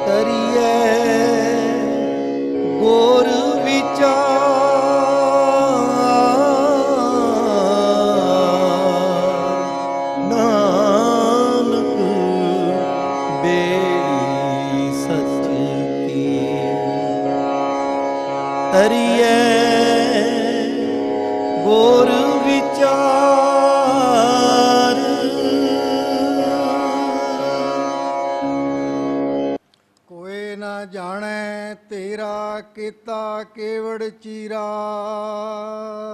ਕਰੀਏ ਗੁਰ ਵਿਚਾਰ, ਨਾਨਕ ਬੇੜੀ ਸੱਚ ਕੀ। ਕਰੀਏ ਗੁਰ ਵਿਚਾਰ। कोई ना जाने तेरा ਕੀਤਾ ਕੇਵੜ ਚੀਰਾ।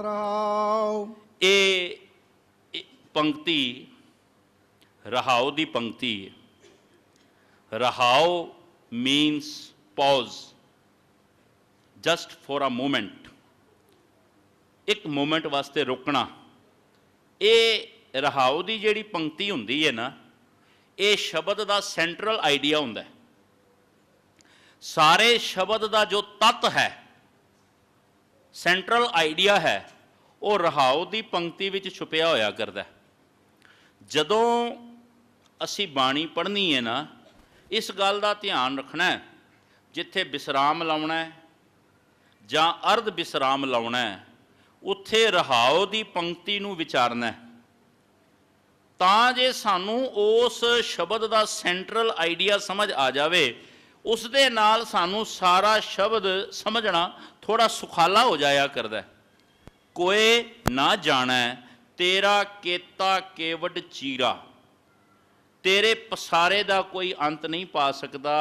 ਰਹਾਉ। ਇਹ ਪੰਕਤੀ ਰਹਾਉ ਦੀ ਪੰਕਤੀ ਹੈ। ਰਹਾਉ means pause, just for a moment, ਇੱਕ ਮੂਮੈਂਟ ਵਾਸਤੇ ਰੁਕਣਾ। ਇਹ ਰਹਾਉ ਦੀ ਜਿਹੜੀ ਪੰਕਤੀ ਹੁੰਦੀ ਹੈ ਨਾ, ਇਹ ਸ਼ਬਦ ਦਾ ਸੈਂਟਰਲ ਆਈਡੀਆ ਹੁੰਦਾ ਹੈ। ਸਾਰੇ ਸ਼ਬਦ ਦਾ ਜੋ ਤੱਤ ਹੈ, ਸੈਂਟਰਲ ਆਈਡੀਆ ਹੈ, ਉਹ ਰਹਾਉ ਦੀ ਪੰਕਤੀ ਵਿੱਚ ਛੁਪਿਆ ਹੋਇਆ ਕਰਦਾ ਹੈ। ਜਦੋਂ ਅਸੀਂ ਬਾਣੀ ਪੜ੍ਹਨੀ ਹੈ ਨਾ, ਇਸ ਗੱਲ ਦਾ ਧਿਆਨ ਰੱਖਣਾ ਹੈ, ਜਿੱਥੇ ਵਿਸਰਾਮ ਲਾਉਣਾ ਹੈ ਜਾਂ ਅਰਧ ਵਿਸਰਾਮ ਲਾਉਣਾ ਹੈ, ਉੱਥੇ ਰਹਾਉ ਦੀ ਪੰਕਤੀ ਨੂੰ ਵਿਚਾਰਨਾ ਹੈ, ਤਾਂ ਜੇ ਸਾਨੂੰ ਉਸ ਸ਼ਬਦ ਦਾ ਸੈਂਟਰਲ ਆਈਡੀਆ ਸਮਝ ਆ ਜਾਵੇ, ਉਸ ਦੇ ਨਾਲ ਸਾਨੂੰ ਸਾਰਾ ਸ਼ਬਦ ਸਮਝਣਾ ਥੋੜਾ ਸੁਖਾਲਾ ਹੋ ਜਾਇਆ ਕਰਦਾ ਹੈ। ਕੋਏ ਨਾ ਜਾਣੈ ਤੇਰਾ ਕੀਤਾ ਕੇਵਡ ਚੀਰਾ, ਤੇਰੇ ਪਸਾਰੇ ਦਾ ਕੋਈ ਅੰਤ ਨਹੀਂ ਪਾ ਸਕਦਾ।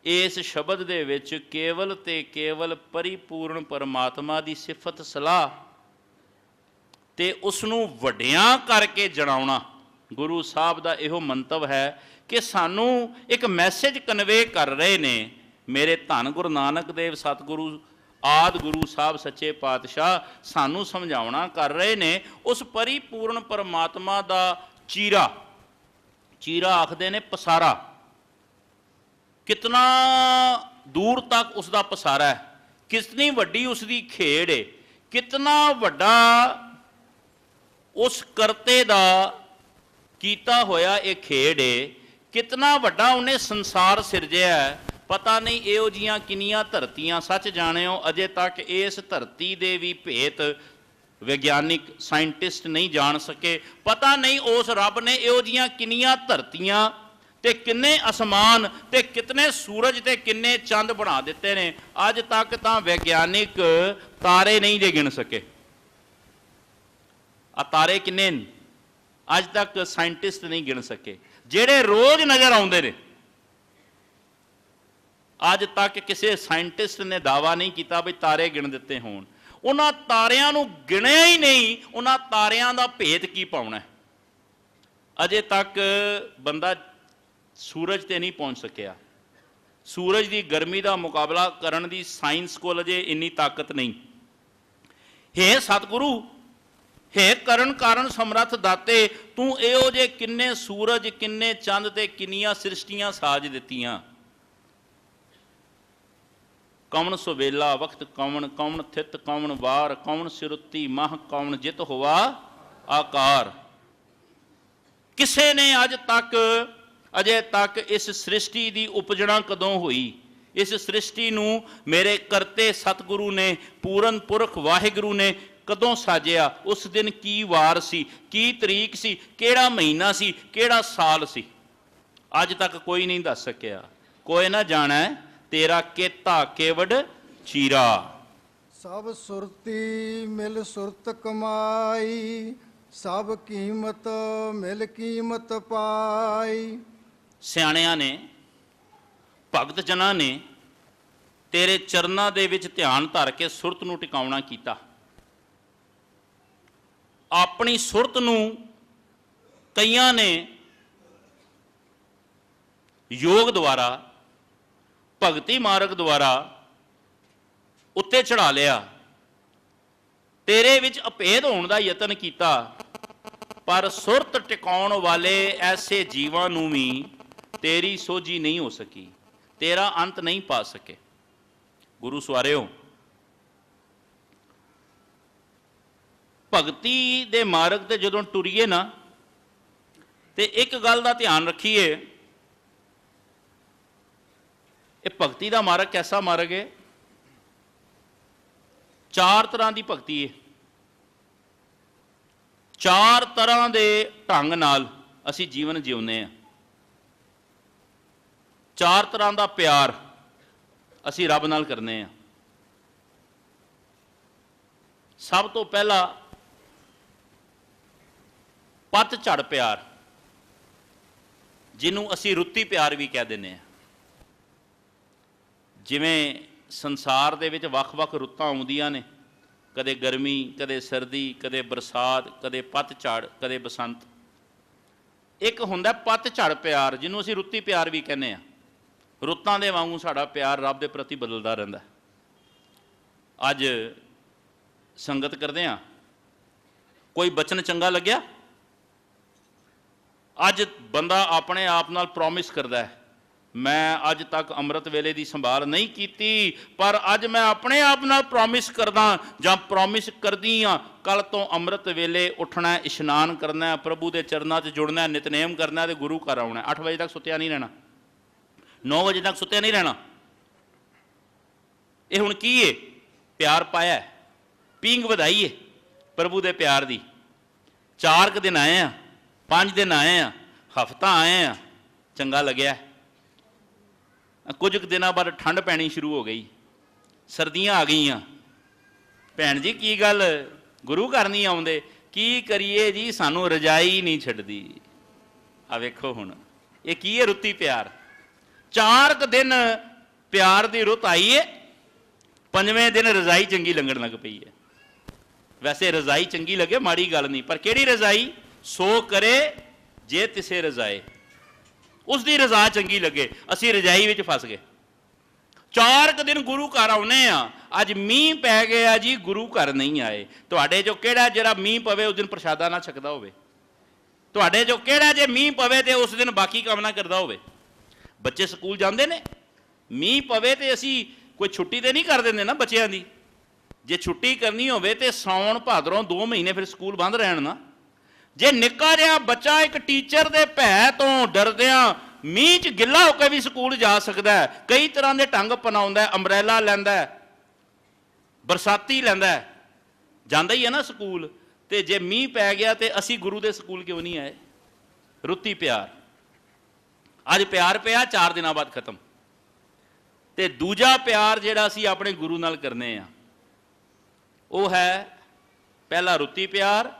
ਇਸ ਸ਼ਬਦ ਦੇ ਵਿੱਚ ਕੇਵਲ ਤੇ ਕੇਵਲ ਪਰਿਪੂਰਨ ਪਰਮਾਤਮਾ ਦੀ ਸਿਫਤ ਸਲਾਹ ਤੇ ਉਸ ਨੂੰ ਵੱਡਿਆਂ ਕਰਕੇ ਜਣਾਉਣਾ ਗੁਰੂ ਸਾਹਿਬ ਦਾ ਇਹੋ ਮੰਤਵ ਹੈ ਕਿ ਸਾਨੂੰ ਇੱਕ ਮੈਸੇਜ ਕਨਵੇ ਕਰ ਰਹੇ ਨੇ। ਮੇਰੇ ਧੰਨ ਗੁਰੂ ਨਾਨਕ ਦੇਵ ਸਤਿਗੁਰੂ ਆਦਿ ਗੁਰੂ ਸਾਹਿਬ ਸੱਚੇ ਪਾਤਸ਼ਾਹ ਸਾਨੂੰ ਸਮਝਾਉਣਾ ਕਰ ਰਹੇ ਨੇ ਉਸ ਪਰਿਪੂਰਨ ਪਰਮਾਤਮਾ ਦਾ ਚੀਰਾ। ਚੀਰਾ ਆਖਦੇ ਨੇ ਪਸਾਰਾ, ਕਿਤਨਾ ਦੂਰ ਤੱਕ ਉਸ ਦਾ ਪਸਾਰਾ ਹੈ, ਕਿਤਨੀ ਵੱਡੀ ਉਸ ਦੀ ਖੇਡ ਹੈ, ਕਿਤਨਾ ਵੱਡਾ ਉਸ ਕਰਤੇ ਦਾ ਕੀਤਾ ਹੋਇਆ ਇਹ ਖੇਡ ਹੈ, ਕਿਤਨਾ ਵੱਡਾ ਉਹਨੇ ਸੰਸਾਰ ਸਿਰਜਿਆ ਹੈ। ਪਤਾ ਨਹੀਂ ਇਹੋ ਜਿਹੀਆਂ ਕਿੰਨੀਆਂ ਧਰਤੀਆਂ, ਸੱਚ ਜਾਣਿਓ ਅਜੇ ਤੱਕ ਇਸ ਧਰਤੀ ਦੇ ਵੀ ਭੇਤ ਵਿਗਿਆਨਿਕ ਸਾਇੰਟਿਸਟ ਨਹੀਂ ਜਾਣ ਸਕੇ। ਪਤਾ ਨਹੀਂ ਉਸ ਰੱਬ ਨੇ ਇਹੋ ਜਿਹੀਆਂ ਕਿੰਨੀਆਂ ਧਰਤੀਆਂ ਤੇ ਕਿੰਨੇ ਅਸਮਾਨ ਤੇ ਕਿਤਨੇ ਸੂਰਜ ਤੇ ਕਿੰਨੇ ਚੰਦ ਬਣਾ ਦਿੱਤੇ ਨੇ। ਅੱਜ ਤੱਕ ਤਾਂ ਵਿਗਿਆਨਿਕ ਤਾਰੇ ਨਹੀਂ ਜੇ ਗਿਣ ਸਕੇ। ਆ ਤਾਰੇ ਕਿੰਨੇ ਨੇ ਅੱਜ ਤੱਕ ਸਾਇੰਟਿਸਟ ਨਹੀਂ ਗਿਣ ਸਕੇ, ਜਿਹੜੇ ਰੋਜ਼ ਨਜ਼ਰ ਆਉਂਦੇ ਨੇ। ਅੱਜ ਤੱਕ ਕਿਸੇ ਸਾਇੰਟਿਸਟ ਨੇ ਦਾਅਵਾ ਨਹੀਂ ਕੀਤਾ ਵੀ ਤਾਰੇ ਗਿਣ ਦਿੱਤੇ ਹੋਣ। ਉਹਨਾਂ ਤਾਰਿਆਂ ਨੂੰ ਗਿਣਿਆ ਹੀ ਨਹੀਂ, ਉਹਨਾਂ ਤਾਰਿਆਂ ਦਾ ਭੇਤ ਕੀ ਪਾਉਣਾ। ਅਜੇ ਤੱਕ ਬੰਦਾ ਸੂਰਜ ਤੇ ਨਹੀਂ ਪਹੁੰਚ ਸਕਿਆ। ਸੂਰਜ ਦੀ ਗਰਮੀ ਦਾ ਮੁਕਾਬਲਾ ਕਰਨ ਦੀ ਸਾਇੰਸ ਕੋਲ ਅਜੇ ਇੰਨੀ ਤਾਕਤ ਨਹੀਂ। ਹੇ ਸਤਿਗੁਰੂ, ਹੇ ਕਰਨ ਕਾਰਨ ਸਮਰੱਥ ਦਾਤੇ, ਤੂੰ ਇਹੋ ਜਿਹੇ ਕਿੰਨੇ ਸੂਰਜ, ਕਿੰਨੇ ਚੰਦ ਤੇ ਕਿੰਨੀਆਂ ਸ੍ਰਿਸ਼ਟੀਆਂ ਸਾਜ ਦਿੱਤੀਆਂ। ਕੌਣ ਸੁਵੇਲਾ ਵਕਤ ਕੌਣ, ਕੌਣ ਥਿਤ ਕੌਣ ਵਾਰ, ਕੌਣ ਸਿਰੁੱਤੀ ਮਹ, ਕੌਣ ਜਿਤ ਹੋਵਾ ਆਕਾਰ। ਕਿਸੇ ਨੇ ਅਜੇ ਤੱਕ ਇਸ ਸ੍ਰਿਸ਼ਟੀ ਦੀ ਉਪਜਣਾ ਕਦੋਂ ਹੋਈ, ਇਸ ਸ੍ਰਿਸ਼ਟੀ ਨੂੰ ਮੇਰੇ ਕਰਤੇ ਸਤਿਗੁਰੂ ਨੇ, ਪੂਰਨ ਪੁਰਖ ਵਾਹਿਗੁਰੂ ਨੇ ਕਦੋਂ ਸਾਜਿਆ, ਉਸ ਦਿਨ ਕੀ ਵਾਰ ਸੀ, ਕੀ ਤਰੀਕ ਸੀ, ਕਿਹੜਾ ਮਹੀਨਾ ਸੀ, ਕਿਹੜਾ ਸਾਲ ਸੀ, ਅੱਜ ਤੱਕ ਕੋਈ ਨਹੀਂ ਦੱਸ ਸਕਿਆ। ਕੋਈ ਨਾ ਜਾਣੈ ਤੇਰਾ ਕੀਤਾ ਕੇਵਡ ਚੀਰਾ। ਸਭ ਸੁਰਤੀ ਮਿਲ ਸੁਰਤ ਕਮਾਈ, ਸਭ ਕੀਮਤ ਮਿਲ ਕੀਮਤ ਪਾਈ। ਸਿਆਣਿਆਂ ਨੇ, ਭਗਤ ਜਨਾਂ ਨੇ ਤੇਰੇ ਚਰਨਾਂ ਦੇ ਵਿੱਚ ਧਿਆਨ ਧਰ ਕੇ ਸੁਰਤ ਨੂੰ ਟਿਕਾਉਣਾ ਕੀਤਾ। ਆਪਣੀ ਸੁਰਤ ਨੂੰ ਕਈਆਂ ਨੇ ਯੋਗ ਦੁਆਰਾ, ਭਗਤੀ ਮਾਰਗ ਦੁਆਰਾ ਉੱਤੇ ਚੜਾ ਲਿਆ। ਤੇਰੇ ਵਿੱਚ ਅਭੇਦ ਹੋਣ ਦਾ ਯਤਨ ਕੀਤਾ, ਪਰ ਸੁਰਤ ਟਿਕਾਉਣ ਵਾਲੇ ਐਸੇ ਜੀਵਾਂ ਨੂੰ ਵੀ ਤੇਰੀ ਸੋਝੀ ਨਹੀਂ ਹੋ ਸਕੀ, ਤੇਰਾ ਅੰਤ ਨਹੀਂ ਪਾ ਸਕੇ। ਗੁਰੂ ਸਵਾਰਿਓ, ਭਗਤੀ ਦੇ ਮਾਰਗ ਤੇ ਜਦੋਂ ਟੁਰੀਏ ਨਾ, ਤੇ ਇੱਕ ਗੱਲ ਦਾ ਧਿਆਨ ਰੱਖੀਏ ਇਹ ਭਗਤੀ ਦਾ ਮਾਰਗ ਕੈਸਾ ਮਾਰਗ ਹੈ? ਚਾਰ ਤਰ੍ਹਾਂ ਦੀ ਭਗਤੀ ਹੈ। ਚਾਰ ਤਰ੍ਹਾਂ ਦੇ ਢੰਗ ਨਾਲ ਅਸੀਂ ਜੀਵਨ ਜਿਉਂਦੇ ਹਾਂ। ਚਾਰ ਤਰ੍ਹਾਂ ਦਾ ਪਿਆਰ ਅਸੀਂ ਰੱਬ ਨਾਲ ਕਰਨੇ ਆ। ਸਭ ਤੋਂ ਪਹਿਲਾ ਪਤਝੜ ਪਿਆਰ, ਜਿਹਨੂੰ ਅਸੀਂ ਰੁੱਤੀ ਪਿਆਰ ਵੀ ਕਹਿ ਦਿੰਦੇ ਆ। ਜਿਵੇਂ ਸੰਸਾਰ ਦੇ ਵਿੱਚ ਵੱਖ-ਵੱਖ ਰੁੱਤਾਂ ਆਉਂਦੀਆਂ ਨੇ, ਕਦੇ ਗਰਮੀ, ਕਦੇ ਸਰਦੀ, ਕਦੇ ਬਰਸਾਤ, ਕਦੇ ਪਤਝੜ, ਕਦੇ ਬਸੰਤ। ਇੱਕ ਹੁੰਦਾ ਪਤਝੜ ਪਿਆਰ, ਜਿਹਨੂੰ ਅਸੀਂ ਰੁੱਤੀ ਪਿਆਰ ਵੀ ਕਹਿੰਦੇ ਆ। ਰੁੱਤਾਂ ਦੇ ਵਾਂਗੂ ਸਾਡਾ ਪਿਆਰ ਰੱਬ ਦੇ ਪ੍ਰਤੀ ਬਦਲਦਾ ਰਹਿੰਦਾ। ਅੱਜ ਸੰਗਤ ਕਰਦੇ ਆ, ਕੋਈ ਬਚਨ ਚੰਗਾ ਲੱਗਿਆ, ਅੱਜ ਬੰਦਾ ਆਪਣੇ ਆਪ ਨਾਲ ਪ੍ਰੋਮਿਸ ਕਰਦਾ ਹੈ, ਮੈਂ ਅੱਜ ਤੱਕ ਅੰਮ੍ਰਿਤ ਵੇਲੇ ਦੀ ਸੰਭਾਲ ਨਹੀਂ ਕੀਤੀ, ਪਰ ਅੱਜ ਮੈਂ ਆਪਣੇ ਆਪ ਨਾਲ ਪ੍ਰੋਮਿਸ ਕਰਦਾ ਜਾਂ ਪ੍ਰੋਮਿਸ ਕਰਦੀ ਹਾਂ, ਕੱਲ ਤੋਂ ਅੰਮ੍ਰਿਤ ਵੇਲੇ ਉੱਠਣਾ, ਇਸ਼ਨਾਨ ਕਰਨਾ, ਪ੍ਰਭੂ ਦੇ ਚਰਨਾਂ 'ਚ ਜੁੜਨਾ, ਨਿਤਨੇਮ ਕਰਨਾ ਤੇ ਗੁਰੂ ਘਰ ਆਉਣਾ। 8 ਵਜੇ ਤੱਕ ਸੁੱਤਿਆ ਨਹੀਂ ਰਹਿਣਾ, 9 ਵਜੇ ਤੱਕ ਸੁੱਤਿਆ ਨਹੀਂ ਰਹਿਣਾ। ਇਹ ਹੁਣ ਕੀ ਹੈ? ਪਿਆਰ ਪਾਇਆ, ਪੀਂਗ ਵਧਾਈ ਹੈ ਪ੍ਰਭੂ ਦੇ ਪਿਆਰ ਦੀ। 4 ਕੁ ਦਿਨ ਆਏ ਆ, 5 ਦਿਨ ਆਏ ਆ, ਹਫ਼ਤਾ ਆਏ ਆ, ਚੰਗਾ ਲੱਗਿਆ। ਕੁਝ ਕੁ ਦਿਨਾਂ ਬਾਅਦ ਠੰਡ ਪੈਣੀ ਸ਼ੁਰੂ ਹੋ ਗਈ, ਸਰਦੀਆਂ ਆ ਗਈਆਂ। ਭੈਣ ਜੀ ਕੀ ਗੱਲ, ਗੁਰੂ ਘਰ ਨਹੀਂ ਆਉਂਦੇ? ਕੀ ਕਰੀਏ ਜੀ, ਸਾਨੂੰ ਰਜਾਈ ਨਹੀਂ ਛੱਡਦੀ। ਆ ਵੇਖੋ ਹੁਣ ਇਹ ਕੀ ਹੈ? ਰੁੱਤੀ ਪਿਆਰ। 4 ਕੁ ਦਿਨ ਪਿਆਰ ਦੀ ਰੁੱਤ ਆਈ ਹੈ, 5ਵੇਂ ਦਿਨ ਰਜ਼ਾਈ ਚੰਗੀ ਲੰਘਣ ਲੱਗ ਪਈ ਹੈ। ਵੈਸੇ ਰਜ਼ਾਈ ਚੰਗੀ ਲੱਗੇ ਮਾੜੀ ਗੱਲ ਨਹੀਂ, ਪਰ ਕਿਹੜੀ ਰਜ਼ਾਈ? ਸੋ ਕਰੇ ਜੇ ਤਿਸੇ ਰਜ਼ਾਏ, ਉਸ ਦੀ ਰਜ਼ਾ ਚੰਗੀ ਲੱਗੇ। ਅਸੀਂ ਰਜਾਈ ਵਿੱਚ ਫਸ ਗਏ। 4 ਕੁ ਦਿਨ ਗੁਰੂ ਘਰ ਆਉਨੇ ਆ, ਅੱਜ ਮੀਂਹ ਪੈ ਗਿਆ ਜੀ, ਗੁਰੂ ਘਰ ਨਹੀਂ ਆਏ। ਤੁਹਾਡੇ ਚੋਂ ਕਿਹੜਾ ਜਿਹੜਾ ਮੀਂਹ ਪਵੇ ਉਸ ਦਿਨ ਪ੍ਰਸ਼ਾਦਾ ਨਾ ਛਕਦਾ ਹੋਵੇ? ਤੁਹਾਡੇ ਚੋਂ ਕਿਹੜਾ ਜੇ ਮੀਂਹ ਪਵੇ ਤੇ ਉਸ ਦਿਨ ਬਾਕੀ ਕੰਮ ਨਾ ਕਰਦਾ ਹੋਵੇ? ਬੱਚੇ ਸਕੂਲ ਜਾਂਦੇ ਨੇ, ਮੀਂਹ ਪਵੇ ਤੇ ਅਸੀਂ ਕੋਈ ਛੁੱਟੀ ਤੇ ਨਹੀਂ ਕਰ ਦਿੰਦੇ ਨਾ ਬੱਚਿਆਂ ਦੀ। ਜੇ ਛੁੱਟੀ ਕਰਨੀ ਹੋਵੇ ਤੇ ਸਾਉਣ ਭਾਦਰੋਂ 2 ਮਹੀਨੇ ਫਿਰ ਸਕੂਲ ਬੰਦ ਰਹਿਣ ਨਾ। ਜੇ ਨਿੱਕਾ ਜਿਹਾ ਬੱਚਾ ਇੱਕ ਟੀਚਰ ਦੇ ਭੈ ਤੋਂ ਡਰਦਿਆਂ ਮੀਂਹ 'ਚ ਗਿੱਲਾ ਹੋ ਕੇ ਵੀ ਸਕੂਲ ਜਾ ਸਕਦਾ ਹੈ, ਕਈ ਤਰ੍ਹਾਂ ਦੇ ਢੰਗ ਅਪਣਾਉਂਦਾ, ਅੰਬਰੇਲਾ ਲੈਂਦਾ, ਬਰਸਾਤੀ ਲੈਂਦਾ, ਜਾਂਦਾ ਹੀ ਹੈ ਨਾ ਸਕੂਲ। ਤੇ ਜੇ ਮੀਂਹ ਪੈ ਗਿਆ ਤੇ ਅਸੀਂ ਗੁਰੂ ਦੇ ਸਕੂਲ ਕਿਉਂ ਨਹੀਂ ਆਏ? ਰੁੱਤੀ ਪਿਆਰ। ਅੱਜ ਪਿਆਰ ਪਿਆ, 4 ਦਿਨਾਂ ਬਾਅਦ ਖਤਮ। ਤੇ ਦੂਜਾ ਪਿਆਰ ਜਿਹੜਾ ਅਸੀਂ ਆਪਣੇ ਗੁਰੂ ਨਾਲ ਕਰਨੇ ਆ, ਉਹ ਹੈ ਪਹਿਲਾ ਰੁੱਤੀ ਪਿਆਰ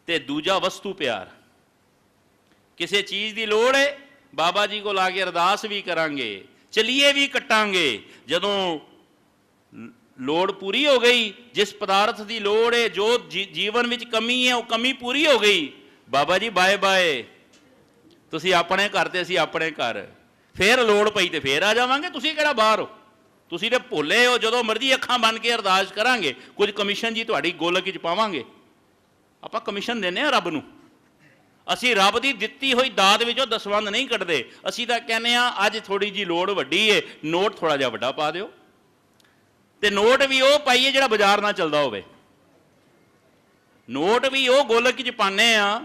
ਤੇ ਦੂਜਾ ਵਸਤੂ ਪਿਆਰ। ਕਿਸੇ ਚੀਜ਼ ਦੀ ਲੋੜ ਹੈ, ਬਾਬਾ ਜੀ ਕੋਲ ਆ ਕੇ ਅਰਦਾਸ ਵੀ ਕਰਾਂਗੇ, ਚਲੀਏ ਵੀ ਕੱਟਾਂਗੇ। ਜਦੋਂ ਲੋੜ ਪੂਰੀ ਹੋ ਗਈ, ਜਿਸ ਪਦਾਰਥ ਦੀ ਲੋੜ ਹੈ, ਜੋ ਜੀਵਨ ਵਿੱਚ ਕਮੀ ਹੈ, ਉਹ ਕਮੀ ਪੂਰੀ ਹੋ ਗਈ, ਬਾਬਾ ਜੀ ਬਾਏ ਬਾਏ, ਤੁਸੀਂ ਆਪਣੇ ਘਰ ਤੇ ਅਸੀਂ ਆਪਣੇ ਘਰ। ਫੇਰ ਲੋੜ ਪਈ ਤੇ ਫੇਰ ਆ ਜਾਵਾਂਗੇ। ਤੁਸੀਂ ਕਿਹੜਾ ਬਾਹਰ ਹੋ? ਤੁਸੀਂ ਤੇ ਭੁੱਲੇ ਹੋ। ਜਦੋਂ ਮਰਜ਼ੀ ਅੱਖਾਂ ਬੰਨ ਕੇ ਅਰਦਾਸ ਕਰਾਂਗੇ, ਕੁਝ ਕਮਿਸ਼ਨ ਜੀ ਤੁਹਾਡੀ ਗੋਲਕ ਵਿੱਚ ਪਾਵਾਂਗੇ। ਆਪਾਂ ਕਮਿਸ਼ਨ ਦਿੰਦੇ ਹਾਂ ਰੱਬ ਨੂੰ। ਅਸੀਂ ਰੱਬ ਦੀ ਦਿੱਤੀ ਹੋਈ ਦਾਤ ਵਿੱਚੋਂ ਦਸਵੰਧ ਨਹੀਂ ਕੱਢਦੇ। ਅਸੀਂ ਤਾਂ ਕਹਿੰਦੇ ਹਾਂ ਅੱਜ ਥੋੜੀ ਜੀ ਲੋੜ ਵੱਡੀ ਏ, ਨੋਟ ਥੋੜਾ ਜਿਹਾ ਵੱਡਾ ਪਾ ਦਿਓ। ਤੇ ਨੋਟ ਵੀ ਉਹ ਪਾਈਏ ਜਿਹੜਾ ਬਾਜ਼ਾਰ ਨਾਲ ਚੱਲਦਾ ਹੋਵੇ। ਨੋਟ ਵੀ ਉਹ ਗੋਲਕ ਵਿੱਚ ਪਾਉਂਦੇ ਆ।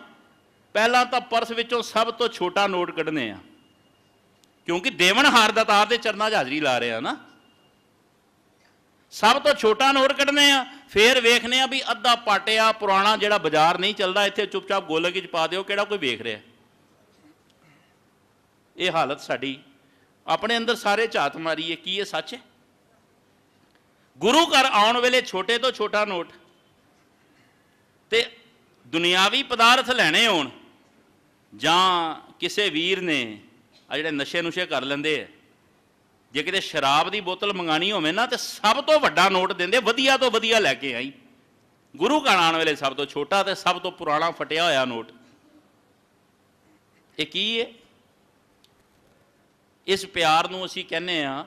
ਪਹਿਲਾਂ ਤਾਂ ਪਰਸ ਵਿੱਚੋਂ ਸਭ ਤੋਂ ਛੋਟਾ ਨੋਟ ਕੱਢਨੇ ਆ, ਕਿਉਂਕਿ ਦੇਵਨਹਾਰ ਦਾਤਾਰ ਦੇ ਚਰਨਾਂ 'ਚ ਹਾਜ਼ਰੀ ਲਾ ਰਹੇ ਆ ਨਾ। ਸਭ ਤੋਂ ਛੋਟਾ ਨੋਟ ਕੱਢਨੇ ਆ, ਫੇਰ ਵੇਖਨੇ ਆ ਵੀ ਅੱਧਾ ਪਾਟਿਆ ਪੁਰਾਣਾ ਜਿਹੜਾ ਬਾਜ਼ਾਰ ਨਹੀਂ ਚੱਲਦਾ, ਇੱਥੇ ਚੁੱਪਚਾਪ ਗੋਲਕ ਵਿੱਚ ਪਾ ਦਿਓ, ਕਿਹੜਾ ਕੋਈ ਵੇਖ ਰਿਹਾ। ਇਹ ਹਾਲਤ ਸਾਡੀ। ਆਪਣੇ ਅੰਦਰ ਸਾਰੇ ਝਾਤ ਮਾਰੀਏ, ਕੀ ਇਹ ਸੱਚ ਹੈ? ਗੁਰੂ ਘਰ ਆਉਣ ਵੇਲੇ ਛੋਟੇ ਤੋਂ ਛੋਟਾ ਨੋਟ ਤੇ ਦੁਨਿਆਵੀ ਪਦਾਰਥ ਲੈਣੇ ਹੋਣ, ਜਾਂ ਕਿਸੇ ਵੀਰ ਨੇ ਆ ਜਿਹੜੇ ਨਸ਼ੇ ਨੁਸ਼ੇ ਕਰ ਲੈਂਦੇ ਆ, ਜੇ ਕਿਤੇ ਸ਼ਰਾਬ ਦੀ ਬੋਤਲ ਮੰਗਾਣੀ ਹੋਵੇ ਨਾ, ਤੇ ਸਭ ਤੋਂ ਵੱਡਾ ਨੋਟ ਦਿੰਦੇ, ਵਧੀਆ ਤੋਂ ਵਧੀਆ ਲੈ ਕੇ ਆਈ। ਗੁਰੂ ਘਰ ਆਉਣ ਵੇਲੇ ਸਭ ਤੋਂ ਛੋਟਾ ਤੇ ਸਭ ਤੋਂ ਪੁਰਾਣਾ ਫਟਿਆ ਹੋਇਆ ਨੋਟ। ਇਹ ਕੀ ਹੈ? ਇਸ ਪਿਆਰ ਨੂੰ ਅਸੀਂ ਕਹਿੰਦੇ ਆ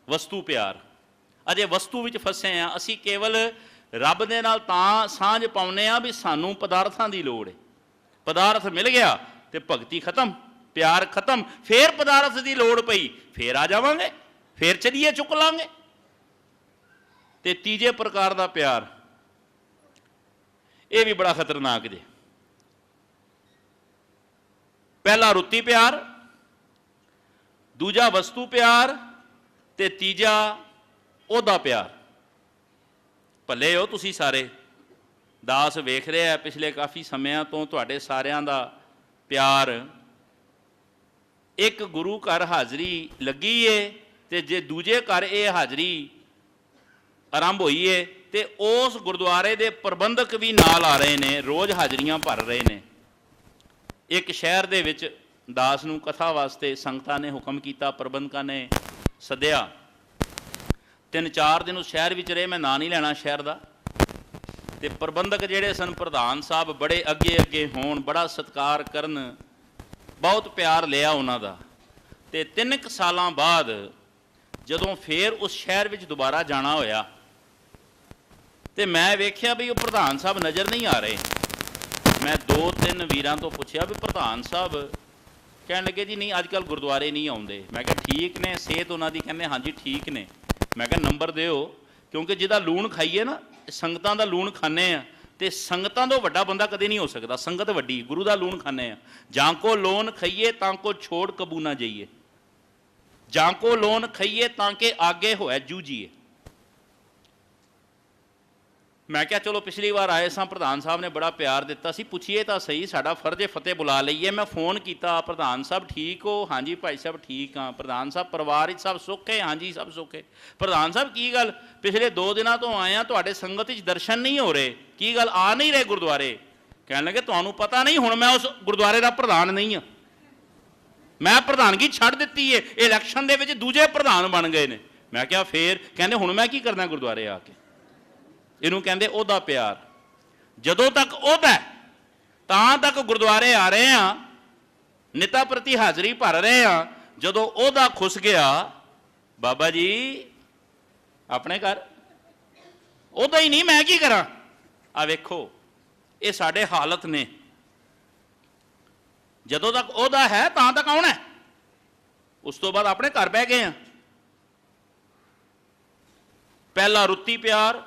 ਵਸਤੂ ਪਿਆਰ। ਅਜੇ ਵਸਤੂ ਵਿੱਚ ਫਸੇ ਆ। ਅਸੀਂ ਕੇਵਲ ਰੱਬ ਦੇ ਨਾਲ ਤਾਂ ਸਾਂਝ ਪਾਉਂਦੇ ਆ ਵੀ ਸਾਨੂੰ ਪਦਾਰਥਾਂ ਦੀ ਲੋੜ ਹੈ। ਪਦਾਰਥ ਮਿਲ ਗਿਆ ਤੇ ਭਗਤੀ ਖਤਮ, ਪਿਆਰ ਖਤਮ। ਫੇਰ ਪਦਾਰਥ ਦੀ ਲੋੜ ਪਈ, ਫੇਰ ਆ ਜਾਵਾਂਗੇ, ਫੇਰ ਚਲੀਏ ਚੁੱਕ ਲਾਂਗੇ। ਤੇ ਤੀਜੇ ਪ੍ਰਕਾਰ ਦਾ ਪਿਆਰ, ਇਹ ਵੀ ਬੜਾ ਖਤਰਨਾਕ ਜੇ। ਪਹਿਲਾ ਰੁੱਤੀ ਪਿਆਰ, ਦੂਜਾ ਵਸਤੂ ਪਿਆਰ ਤੇ ਤੀਜਾ ਉਹਦਾ ਪਿਆਰ। ਭੱਲੇ ਹੋ ਤੁਸੀਂ ਸਾਰੇ। ਦਾਸ ਵੇਖ ਰਿਹਾ ਪਿਛਲੇ ਕਾਫੀ ਸਮਿਆਂ ਤੋਂ ਤੁਹਾਡੇ ਸਾਰਿਆਂ ਦਾ ਪਿਆਰ। ਇੱਕ ਗੁਰੂ ਘਰ ਹਾਜ਼ਰੀ ਲੱਗੀ ਏ ਤੇ ਜੇ ਦੂਜੇ ਘਰ ਇਹ ਹਾਜ਼ਰੀ ਆਰੰਭ ਹੋਈ ਏ ਤੇ ਉਸ ਗੁਰਦੁਆਰੇ ਦੇ ਪ੍ਰਬੰਧਕ ਵੀ ਨਾਲ ਆ ਰਹੇ ਨੇ, ਰੋਜ਼ ਹਾਜ਼ਰੀਆਂ ਭਰ ਰਹੇ ਨੇ। ਇੱਕ ਸ਼ਹਿਰ ਦੇ ਵਿੱਚ ਦਾਸ ਨੂੰ ਕਥਾ ਵਾਸਤੇ ਸੰਗਤਾਂ ਨੇ ਹੁਕਮ ਕੀਤਾ, ਪ੍ਰਬੰਧਕਾਂ ਨੇ ਸੱਦਿਆ। 3-4 ਦਿਨ ਉਸ ਸ਼ਹਿਰ ਵਿੱਚ ਰਹੇ, ਮੈਂ ਨਾਂ ਨਹੀਂ ਲੈਣਾ ਸ਼ਹਿਰ ਦਾ। ਤੇ ਪ੍ਰਬੰਧਕ ਜਿਹੜੇ ਸਨ, ਪ੍ਰਧਾਨ ਸਾਹਿਬ ਬੜੇ ਅੱਗੇ ਹੋਣ, ਬੜਾ ਸਤਿਕਾਰ ਕਰਨ, ਬਹੁਤ ਪਿਆਰ ਲਿਆ ਉਹਨਾਂ ਦਾ। ਤੇ 3 ਸਾਲਾਂ ਬਾਅਦ ਜਦੋਂ ਫੇਰ ਉਸ ਸ਼ਹਿਰ ਵਿੱਚ ਦੁਬਾਰਾ ਜਾਣਾ ਹੋਇਆ ਤੇ ਮੈਂ ਵੇਖਿਆ ਵੀ ਉਹ ਪ੍ਰਧਾਨ ਸਾਹਿਬ ਨਜ਼ਰ ਨਹੀਂ ਆ ਰਹੇ। ਮੈਂ 2-3 ਵੀਰਾਂ ਤੋਂ ਪੁੱਛਿਆ ਵੀ ਪ੍ਰਧਾਨ ਸਾਹਿਬ, ਕਹਿਣ ਲੱਗੇ ਜੀ ਨਹੀਂ ਅੱਜ ਕੱਲ੍ਹ ਗੁਰਦੁਆਰੇ ਨਹੀਂ ਆਉਂਦੇ। ਮੈਂ ਕਿਹਾ ਠੀਕ ਨੇ, ਸਿਹਤ ਉਹਨਾਂ ਦੀ? ਕਹਿੰਦੇ ਹਾਂਜੀ ਠੀਕ ਨੇ। ਮੈਂ ਕਿਹਾ ਨੰਬਰ ਦਿਓ, ਕਿਉਂਕਿ ਜਿਹਦਾ ਲੂਣ ਖਾਈਏ ਨਾ, ਸੰਗਤਾਂ ਦਾ ਲੂਣ ਖਾਂਦੇ ਆ ਤੇ ਸੰਗਤਾਂ ਤੋਂ ਵੱਡਾ ਬੰਦਾ ਕਦੇ ਨਹੀਂ ਹੋ ਸਕਦਾ। ਸੰਗਤ ਵੱਡੀ, ਗੁਰੂ ਦਾ ਲੂਣ ਖਾਂਦੇ ਆ। ਜਾਂ ਕੋ ਲੋਨ ਖਾਈਏ ਤਾਂ ਕੋ ਛੋੜ ਕਬੂ ਨਾ ਜਾਈਏ, ਜਾਂ ਕੋ ਲੋਨ ਖਾਈਏ ਤਾਂ ਕਿ ਆਗੇ ਹੋਏ ਜੂਝੀਏ। ਮੈਂ ਕਿਹਾ ਚਲੋ ਪਿਛਲੀ ਵਾਰ ਆਏ ਸਾਂ, ਪ੍ਰਧਾਨ ਸਾਹਿਬ ਨੇ ਬੜਾ ਪਿਆਰ ਦਿੱਤਾ ਸੀ, ਪੁੱਛੀਏ ਤਾਂ ਸਹੀ, ਸਾਡਾ ਫਰਜ਼ ਫਤਿਹ ਬੁਲਾ ਲਈਏ। ਮੈਂ ਫੋਨ ਕੀਤਾ, ਪ੍ਰਧਾਨ ਸਾਹਿਬ ਠੀਕ ਹੋ? ਹਾਂਜੀ ਭਾਈ ਸਾਹਿਬ ਠੀਕ ਹਾਂ। ਪ੍ਰਧਾਨ ਸਾਹਿਬ ਪਰਿਵਾਰ ਵਿੱਚ ਸਭ ਸੁੱਖ ਹੈ? ਹਾਂਜੀ ਸਭ ਸੁੱਖ ਹੈ। ਪ੍ਰਧਾਨ ਸਾਹਿਬ ਕੀ ਗੱਲ, ਪਿਛਲੇ 2 ਦਿਨਾਂ ਤੋਂ ਆਏ ਆ, ਤੁਹਾਡੇ ਸੰਗਤ ਵਿੱਚ ਦਰਸ਼ਨ ਨਹੀਂ ਹੋ ਰਹੇ, ਕੀ ਗੱਲ ਆ ਨਹੀਂ ਰਹੇ ਗੁਰਦੁਆਰੇ? ਕਹਿਣ ਲੱਗੇ ਤੁਹਾਨੂੰ ਪਤਾ ਨਹੀਂ, ਹੁਣ ਮੈਂ ਉਸ ਗੁਰਦੁਆਰੇ ਦਾ ਪ੍ਰਧਾਨ ਨਹੀਂ ਹਾਂ, ਮੈਂ ਪ੍ਰਧਾਨਗੀ ਛੱਡ ਦਿੱਤੀ ਹੈ, ਇਲੈਕਸ਼ਨ ਦੇ ਵਿੱਚ ਦੂਜੇ ਪ੍ਰਧਾਨ ਬਣ ਗਏ ਨੇ। ਮੈਂ ਕਿਹਾ ਫੇਰ? ਕਹਿੰਦੇ ਹੁਣ ਮੈਂ ਕੀ ਕਰਨਾ ਗੁਰਦੁਆਰੇ ਆ ਕੇ। ਇਹਨੂੰ ਕਹਿੰਦੇ ਉਹਦਾ ਪਿਆਰ। ਜਦੋਂ ਤੱਕ ਉਹਦਾ ਤਾਂ ਤੱਕ ਗੁਰਦੁਆਰੇ ਆ ਰਹੇ ਆ, ਨਿਤਾ ਪ੍ਰਤੀ ਹਾਜ਼ਰੀ ਭਰ ਰਹੇ ਆ। ਜਦੋਂ ਉਹਦਾ ਖੁੱਸ ਗਿਆ, ਬਾਬਾ ਜੀ ਆਪਣੇ ਘਰ ਉਹਦਾ ਹੀ ਨਹੀਂ, ਮੈਂ ਕੀ ਕਰਾਂ? ਆ ਵੇਖੋ ਇਹ ਸਾਡੇ ਹਾਲਤ ਨੇ। ਜਦੋਂ ਤੱਕ ਉਹਦਾ ਹੈ ਤਾਂ ਤੱਕ ਆਉਣਾ, ਉਸ ਤੋਂ ਬਾਅਦ ਆਪਣੇ ਘਰ ਬਹਿ ਗਏ ਆ। ਪਹਿਲਾ ਰੁੱਤੀ ਪਿਆਰ,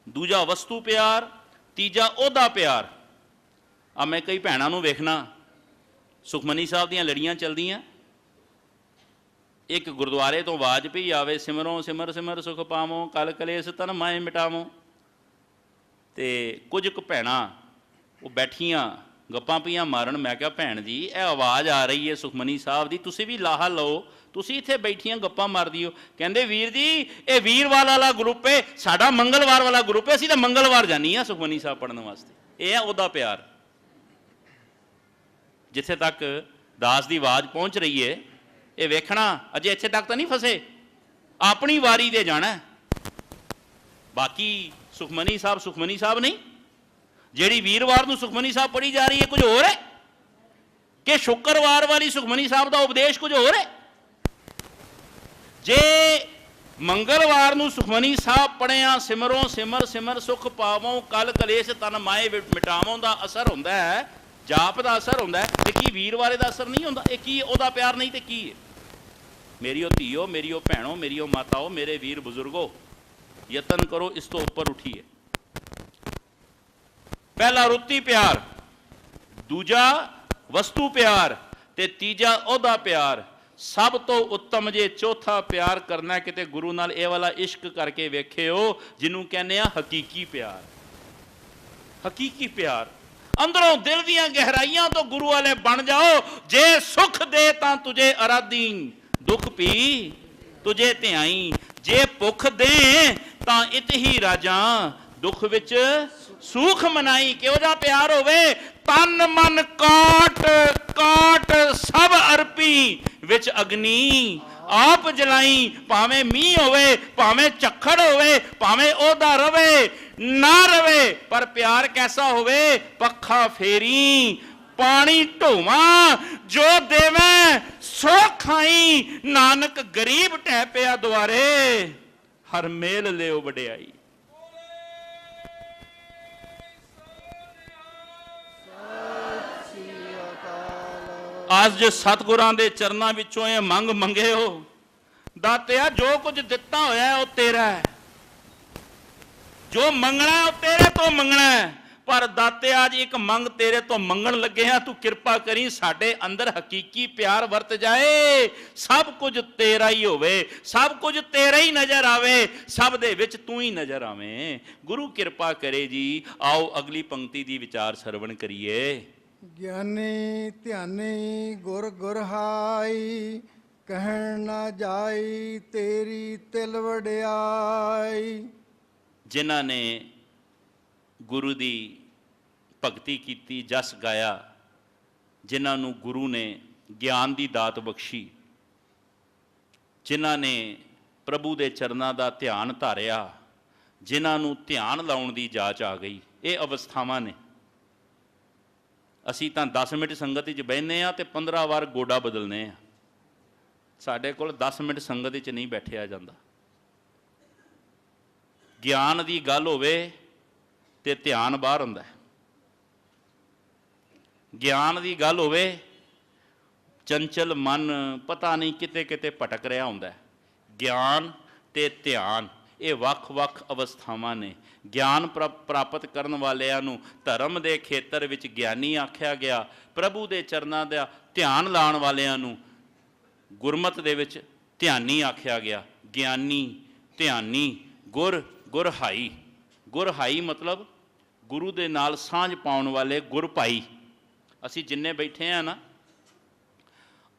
ਦੂਜਾ ਵਸਤੂ ਪਿਆਰ, ਤੀਜਾ ਉਹਦਾ ਪਿਆਰ। ਆ ਮੈਂ ਕਈ ਭੈਣਾਂ ਨੂੰ ਵੇਖਣਾ, ਸੁਖਮਨੀ ਸਾਹਿਬ ਦੀਆਂ ਲੜੀਆਂ ਚੱਲਦੀਆਂ, ਇੱਕ ਗੁਰਦੁਆਰੇ ਤੋਂ ਆਵਾਜ਼ ਪਈ ਆਵੇ, ਸਿਮਰੋ ਸਿਮਰ ਸਿਮਰ ਸੁਖ ਪਾਵੋ, ਕਲ ਕਲੇਸ਼ ਤਨ ਮਾਏ ਮਿਟਾਵੋ। ਤੇ ਕੁਝ ਕੁ ਭੈਣਾਂ ਉਹ ਬੈਠੀਆਂ ਗੱਪਾਂ ਪਈਆਂ ਮਾਰਨ। ਮੈਂ ਕਿਹਾ ਭੈਣ ਜੀ ਇਹ ਆਵਾਜ਼ ਆ ਰਹੀ ਹੈ ਸੁਖਮਨੀ ਸਾਹਿਬ ਦੀ, ਤੁਸੀਂ ਵੀ ਲਾਹਾ ਲਓ, ਤੁਸੀਂ ਇੱਥੇ ਬੈਠੀਆਂ ਗੱਪਾਂ ਮਾਰਦੀ ਹੋ। ਕਹਿੰਦੇ ਵੀਰ ਜੀ ਇਹ ਵੀਰਵਾਰ ਵਾਲਾ ਗਰੁੱਪ ਹੈ, ਸਾਡਾ ਮੰਗਲਵਾਰ ਵਾਲਾ ਗਰੁੱਪ ਹੈ, ਅਸੀਂ ਤਾਂ ਮੰਗਲਵਾਰ ਜਾਨੀ ਆ ਸੁਖਮਨੀ ਸਾਹਿਬ ਪੜ੍ਹਨ ਵਾਸਤੇ। ਇਹ ਹੈ ਉਹਦਾ ਪਿਆਰ। ਜਿੱਥੇ ਤੱਕ ਦਾਸ ਦੀ ਆਵਾਜ਼ ਪਹੁੰਚ ਰਹੀ ਹੈ, ਇਹ ਵੇਖਣਾ ਅਜੇ ਇੱਥੇ ਤੱਕ ਤਾਂ ਨਹੀਂ ਫਸੇ, ਆਪਣੀ ਵਾਰੀ ਤੇ ਜਾਣਾ। ਬਾਕੀ ਸੁਖਮਨੀ ਸਾਹਿਬ ਨਹੀਂ, ਜਿਹੜੀ ਵੀਰਵਾਰ ਨੂੰ ਸੁਖਮਨੀ ਸਾਹਿਬ ਪੜ੍ਹੀ ਜਾ ਰਹੀ ਹੈ ਕੁਝ ਹੋਰ ਹੈ, ਕਿ ਸ਼ੁੱਕਰਵਾਰ ਵਾਲੀ ਸੁਖਮਨੀ ਸਾਹਿਬ ਦਾ ਉਪਦੇਸ਼ ਕੁਝ ਹੋਰ ਹੈ। ਜੇ ਮੰਗਲਵਾਰ ਨੂੰ ਸੁਖਮਨੀ ਸਾਹਿਬ ਪੜ੍ਹਿਆ, ਸਿਮਰੋ ਸਿਮਰ ਸਿਮਰ ਸੁਖ ਪਾਵੋ, ਕਲ ਕਲੇਸ਼ ਤਨ ਮਾਏ ਮਿਟਾਵੋਂ ਦਾ ਅਸਰ ਹੁੰਦਾ ਹੈ, ਜਾਪ ਦਾ ਅਸਰ ਹੁੰਦਾ ਹੈ, ਤੇ ਕੀ ਵੀਰਵਾਰੇ ਦਾ ਅਸਰ ਨਹੀਂ ਹੁੰਦਾ? ਇਹ ਕੀ ਉਹਦਾ ਪਿਆਰ ਨਹੀਂ ਤੇ ਕੀ ਹੈ? ਮੇਰੀਓ ਧੀਓ, ਮੇਰੀਓ ਭੈਣੋ, ਮੇਰੀਓ ਮਾਤਾਓ, ਮੇਰੇ ਵੀਰ ਬਜ਼ੁਰਗੋ, ਯਤਨ ਕਰੋ ਇਸ ਤੋਂ ਉੱਪਰ ਉਠੀਏ। ਪਹਿਲਾ ਰੁੱਤੀ ਪਿਆਰ, ਦੂਜਾ ਵਸਤੂ ਪਿਆਰ ਤੇ ਤੀਜਾ ਉਹਦਾ ਪਿਆਰ। ਸਭ ਤੋਂ ਉੱਤਮ ਜੇ ਚੌਥਾ ਪਿਆਰ ਕਰਨਾ ਕਿਤੇ ਗੁਰੂ ਨਾਲ ਇਹ ਵਾਲਾ ਇਸ਼ਕ ਕਰਕੇ ਵੇਖਿਓ, ਜਿਹਨੂੰ ਕਹਿੰਦੇ ਆ ਹਕੀਕੀ ਪਿਆਰ। ਹਕੀਕੀ ਪਿਆਰ ਅੰਦਰੋਂ ਦਿਲ ਦੀਆਂ ਗਹਿਰਾਈਆਂ ਤੋਂ ਗੁਰੂ ਵਾਲੇ ਬਣ ਜਾਓ। ਜੇ ਸੁਖ ਦੇ ਤਾਂ ਤੁਝੇ ਅਰਾਧੀ, ਦੁੱਖ ਪੀ ਤੁਝੇ ਧਿਆਈ। ਜੇ ਭੁੱਖ ਦੇ ਤਾਂ ਇਤ ਹੀ ਰਾਜਾਂ, ਦੁੱਖ ਵਿੱਚ ਸੁਖ ਮਨਾਈ। ਕਿਹੋ ਜਿਹਾ ਪਿਆਰ ਹੋਵੇ? ਤਨ ਮਨ ਕਾਟ ਕਾਟ ਸਭ ਅਰਪੀ, ਵਿੱਚ ਅਗਨੀ ਆਪ ਜਲਾਈ। ਭਾਵੇਂ ਮੀਂਹ ਹੋਵੇ, ਭਾਵੇਂ ਝੱਖੜ ਹੋਵੇ, ਭਾਵੇਂ ਉਹਦਾ ਰਵੇ ਨਾ ਰਵੇ, ਪਰ ਪਿਆਰ ਕੈਸਾ ਹੋਵੇ? ਪੱਖਾ ਫੇਰੀ ਪਾਣੀ ਢੋਵਾਂ, ਜੋ ਦੇਵੇਂ ਸੋ ਖਾਈ। ਨਾਨਕ ਗਰੀਬ ਢਹਿ ਪਿਆ ਦੁਆਰੇ, ਹਰ ਮੇਲ ਲਿਓ ਵਡਿਆਈ। ਅੱਜ ਸਤਿਗੁਰਾਂ ਦੇ ਚਰਨਾਂ ਵਿੱਚੋਂ ਇਹ ਮੰਗ ਮੰਗਿਓ, ਦਾਤਿਆ ਜੋ ਕੁਝ ਦਿੱਤਾ ਹੋਇਆ ਉਹ ਤੇਰਾ ਹੈ, ਜੋ ਮੰਗਣਾ ਉਹ ਤੇਰੇ ਤੋਂ ਮੰਗਣਾ ਹੈ, ਪਰ ਦਾਤਿਆ ਅੱਜ ਇੱਕ ਮੰਗ ਤੇਰੇ ਤੋਂ ਮੰਗਣ ਲੱਗੇ ਆ, ਤੂੰ ਕਿਰਪਾ ਕਰੀ ਸਾਡੇ ਅੰਦਰ ਹਕੀਕੀ ਪਿਆਰ ਵਰਤ ਜਾਏ, ਸਭ ਕੁਝ ਤੇਰਾ ਹੀ ਹੋਵੇ, ਸਭ ਕੁਝ ਤੇਰਾ ਹੀ ਨਜ਼ਰ ਆਵੇ, ਸਭ ਦੇ ਵਿੱਚ ਤੂੰ ਹੀ ਨਜ਼ਰ ਆਵੇਂ। ਗੁਰੂ ਕਿਰਪਾ ਕਰੇ ਜੀ। ਆਓ ਅਗਲੀ ਪੰਕਤੀ ਦੀ ਵਿਚਾਰ ਸਰਵਣ ਕਰੀਏ। ਗਿਆਨੀ ਧਿਆਨੀ ਗੁਰ ਗੁਰਹਾਈ, ਕਹਿਣ ਨਾ ਜਾਈ ਤੇਰੀ ਤਿਲ ਵਡਿਆਈ। ਜਿਨ੍ਹਾਂ ਨੇ ਗੁਰੂ ਦੀ ਭਗਤੀ ਕੀਤੀ, ਜਸ ਗਾਇਆ, ਜਿਨ੍ਹਾਂ ਨੂੰ ਗੁਰੂ ਨੇ ਗਿਆਨ ਦੀ ਦਾਤ ਬਖਸ਼ੀ, ਜਿਨ੍ਹਾਂ ਨੇ ਪ੍ਰਭੂ ਦੇ ਚਰਨਾਂ ਦਾ ਧਿਆਨ ਧਾਰਿਆ, ਜਿਨ੍ਹਾਂ ਨੂੰ ਧਿਆਨ ਲਾਉਣ ਦੀ ਜਾਚ ਆ ਗਈ, ਇਹ ਅਵਸਥਾਵਾਂ ਨੇ। ਅਸੀਂ ਤਾਂ 10 ਮਿੰਟ ਸੰਗਤ ਵਿੱਚ ਬਹਿੰਦੇ ਹਾਂ ਤੇ 15 ਵਾਰ ਗੋਡਾ ਬਦਲਨੇ ਆ। ਸਾਡੇ ਕੋਲ 10 ਮਿੰਟ ਸੰਗਤ ਵਿੱਚ ਨਹੀਂ ਬੈਠਿਆ ਜਾਂਦਾ। ਗਿਆਨ ਦੀ ਗੱਲ ਹੋਵੇ ਤੇ ਧਿਆਨ ਬਾਹਰ ਹੁੰਦਾ ਹੈ। ਗਿਆਨ ਦੀ ਗੱਲ ਹੋਵੇ, ਚੰਚਲ ਮਨ ਪਤਾ ਨਹੀਂ ਕਿਤੇ ਕਿਤੇ ਭਟਕ ਰਿਹਾ ਹੁੰਦਾ ਹੈ। ਗਿਆਨ ਤੇ ਧਿਆਨ ਇਹ ਵੱਖ-ਵੱਖ ਅਵਸਥਾਵਾਂ ਨੇ। ਗਿਆਨ ਪ੍ਰਾਪਤ ਕਰਨ ਵਾਲਿਆਂ ਨੂੰ ਧਰਮ ਦੇ ਖੇਤਰ ਵਿੱਚ ਗਿਆਨੀ ਆਖਿਆ ਗਿਆ। ਪ੍ਰਭੂ ਦੇ ਚਰਨਾਂ ਦਾ ਧਿਆਨ ਲਾਉਣ ਵਾਲਿਆਂ ਨੂੰ ਗੁਰਮਤਿ ਦੇ ਵਿੱਚ ਧਿਆਨੀ ਆਖਿਆ ਗਿਆ। ਗਿਆਨੀ, ਧਿਆਨੀ, ਗੁਰ, ਗੁਰਹਾਈ। ਗੁਰਹਾਈ ਮਤਲਬ ਗੁਰੂ ਦੇ ਨਾਲ ਸਾਂਝ ਪਾਉਣ ਵਾਲੇ ਗੁਰ ਭਾਈ। ਅਸੀਂ ਜਿੰਨੇ ਬੈਠੇ ਆ ਨਾ,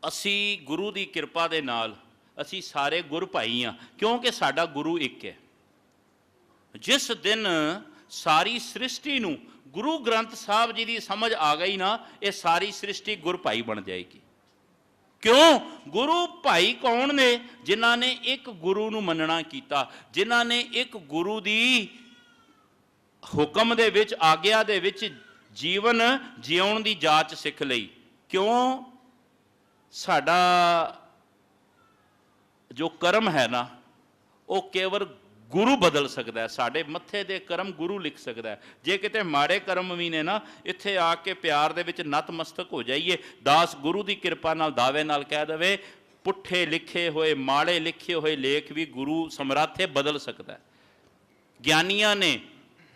ਅਸੀਂ ਗੁਰੂ ਦੀ ਕਿਰਪਾ ਦੇ ਨਾਲ ਅਸੀਂ ਸਾਰੇ ਗੁਰ ਭਾਈ ਆ, ਕਿਉਂਕਿ ਸਾਡਾ ਗੁਰੂ ਇੱਕ ਹੈ। ਜਿਸ ਦਿਨ ਸਾਰੀ ਸ੍ਰਿਸ਼ਟੀ ਨੂੰ ਗੁਰੂ ਗ੍ਰੰਥ ਸਾਹਿਬ ਜੀ ਦੀ ਸਮਝ ਆ ਗਈ ਨਾ, ਇਹ ਸਾਰੀ ਸ੍ਰਿਸ਼ਟੀ ਗੁਰ ਭਾਈ ਬਣ ਜਾਏਗੀ। ਕਿਉਂ? ਗੁਰੂ ਭਾਈ ਕੌਣ ਨੇ? ਜਿਨ੍ਹਾਂ ਨੇ ਇੱਕ ਗੁਰੂ ਨੂੰ ਮੰਨਣਾ ਕੀਤਾ, ਜਿਨ੍ਹਾਂ ਨੇ ਇੱਕ ਗੁਰੂ ਦੀ ਹੁਕਮ ਦੇ ਵਿੱਚ, ਆਗਿਆ ਦੇ ਵਿੱਚ ਜੀਵਨ ਜਿਉਣ ਦੀ ਜਾਚ ਸਿੱਖ ਲਈ। ਕਿਉਂ? ਸਾਡਾ ਜੋ ਕਰਮ ਹੈ ਨਾ, ਉਹ ਕੇਵਲ ਗੁਰੂ ਬਦਲ ਸਕਦਾ ਹੈ। ਸਾਡੇ ਮੱਥੇ ਦੇ ਕਰਮ ਗੁਰੂ ਲਿਖ ਸਕਦਾ ਹੈ। ਜੇ ਕਿਤੇ ਮਾੜੇ ਕਰਮ ਵੀ ਨੇ ਨਾ, ਇੱਥੇ ਆ ਕੇ ਪਿਆਰ ਦੇ ਵਿੱਚ ਨਤਮਸਤਕ ਹੋ ਜਾਈਏ। ਦਾਸ ਗੁਰੂ ਦੀ ਕਿਰਪਾ ਨਾਲ ਦਾਅਵੇ ਨਾਲ ਕਹਿ ਦੇਵੇ, ਪੁੱਠੇ ਲਿਖੇ ਹੋਏ, ਮਾੜੇ ਲਿਖੇ ਹੋਏ ਲੇਖ ਵੀ ਗੁਰੂ ਸਮਰੱਥ ਬਦਲ ਸਕਦਾ ਹੈ। ਗਿਆਨੀਆਂ ਨੇ,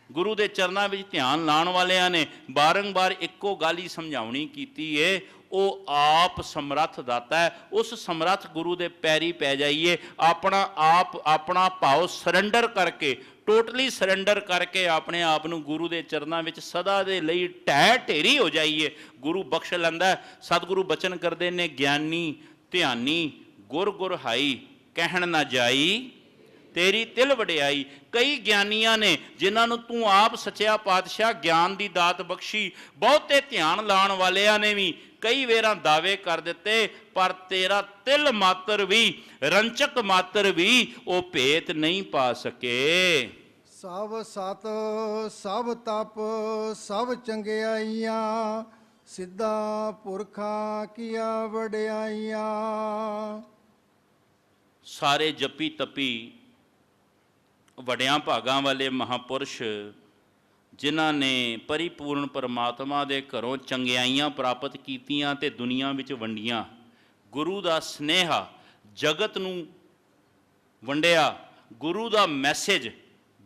ਗੁਰੂ ਦੇ ਚਰਨਾਂ ਵਿੱਚ ਧਿਆਨ ਲਾਉਣ ਵਾਲਿਆਂ ਨੇ ਬਾਰੰਬਾਰ ਇੱਕੋ ਗੱਲ ਹੀ ਸਮਝਾਉਣੀ ਕੀਤੀ ਏ, ਉਹ ਆਪ ਸਮਰੱਥ ਦਾਤਾ ਹੈ। ਉਸ ਸਮਰੱਥ ਗੁਰੂ ਦੇ ਪੈਰੀ ਪੈ ਜਾਈਏ, ਆਪਣਾ ਭਾਵ ਸਰੈਂਡਰ ਕਰਕੇ, ਟੋਟਲੀ ਸਰੈਂਡਰ ਕਰਕੇ ਆਪਣੇ ਆਪ ਨੂੰ ਗੁਰੂ ਦੇ ਚਰਨਾਂ ਵਿੱਚ ਸਦਾ ਦੇ ਲਈ ਢਹਿ ਢੇਰੀ ਹੋ ਜਾਈਏ। ਗੁਰੂ ਬਖਸ਼ ਲੈਂਦਾ। ਸਤਿਗੁਰੂ ਬਚਨ ਕਰਦੇ ਨੇ, ਗਿਆਨੀ ਧਿਆਨੀ ਗੁਰ ਗੁਰਹਾਈ, ਕਹਿਣ ਨਾ ਜਾਈ ਤੇਰੀ ਤਿਲ ਵਡਿਆਈ। ਕਈ ਗਿਆਨੀਆਂ ਨੇ ਜਿਨ੍ਹਾਂ ਨੂੰ ਤੂੰ ਆਪ ਸੱਚਿਆ ਪਾਤਸ਼ਾਹ ਗਿਆਨ ਦੀ ਦਾਤ ਬਖਸ਼ੀ। ਬਹੁਤੇ ਧਿਆਨ ਲਾਉਣ ਵਾਲਿਆਂ ਨੇ ਵੀ ਕਈ ਵੇਰਾਂ ਦਾਅਵੇ ਕਰ ਦਿੱਤੇ, ਪਰ ਤੇਰਾ ਤਿਲ ਮਾਤਰ ਵੀ, ਰੰਚਕ ਮਾਤਰ ਵੀ ਉਹ ਭੇਤ ਨਹੀਂ ਪਾ ਸਕੇ। ਸਭ ਸਤ ਸਭ ਤਪ ਸਭ ਚੰਗਿਆਈਆਂ, ਸਿੱਧਾ ਪੁਰਖਾਂ ਕੀਆਂ ਵਡਿਆਈਆਂ। ਸਾਰੇ ਜਪੀ ਤਪੀ ਵੱਡਿਆਂ ਭਾਗਾਂ ਵਾਲੇ ਮਹਾਪੁਰਸ਼, ਜਿਨ੍ਹਾਂ ਨੇ ਪਰਿਪੂਰਨ ਪਰਮਾਤਮਾ ਦੇ ਘਰੋਂ ਚੰਗਿਆਈਆਂ ਪ੍ਰਾਪਤ ਕੀਤੀਆਂ ਤੇ ਦੁਨੀਆ ਵਿੱਚ ਵੰਡੀਆਂ, ਗੁਰੂ ਦਾ ਸਨੇਹਾ ਜਗਤ ਨੂੰ ਵੰਡਿਆ, ਗੁਰੂ ਦਾ ਮੈਸੇਜ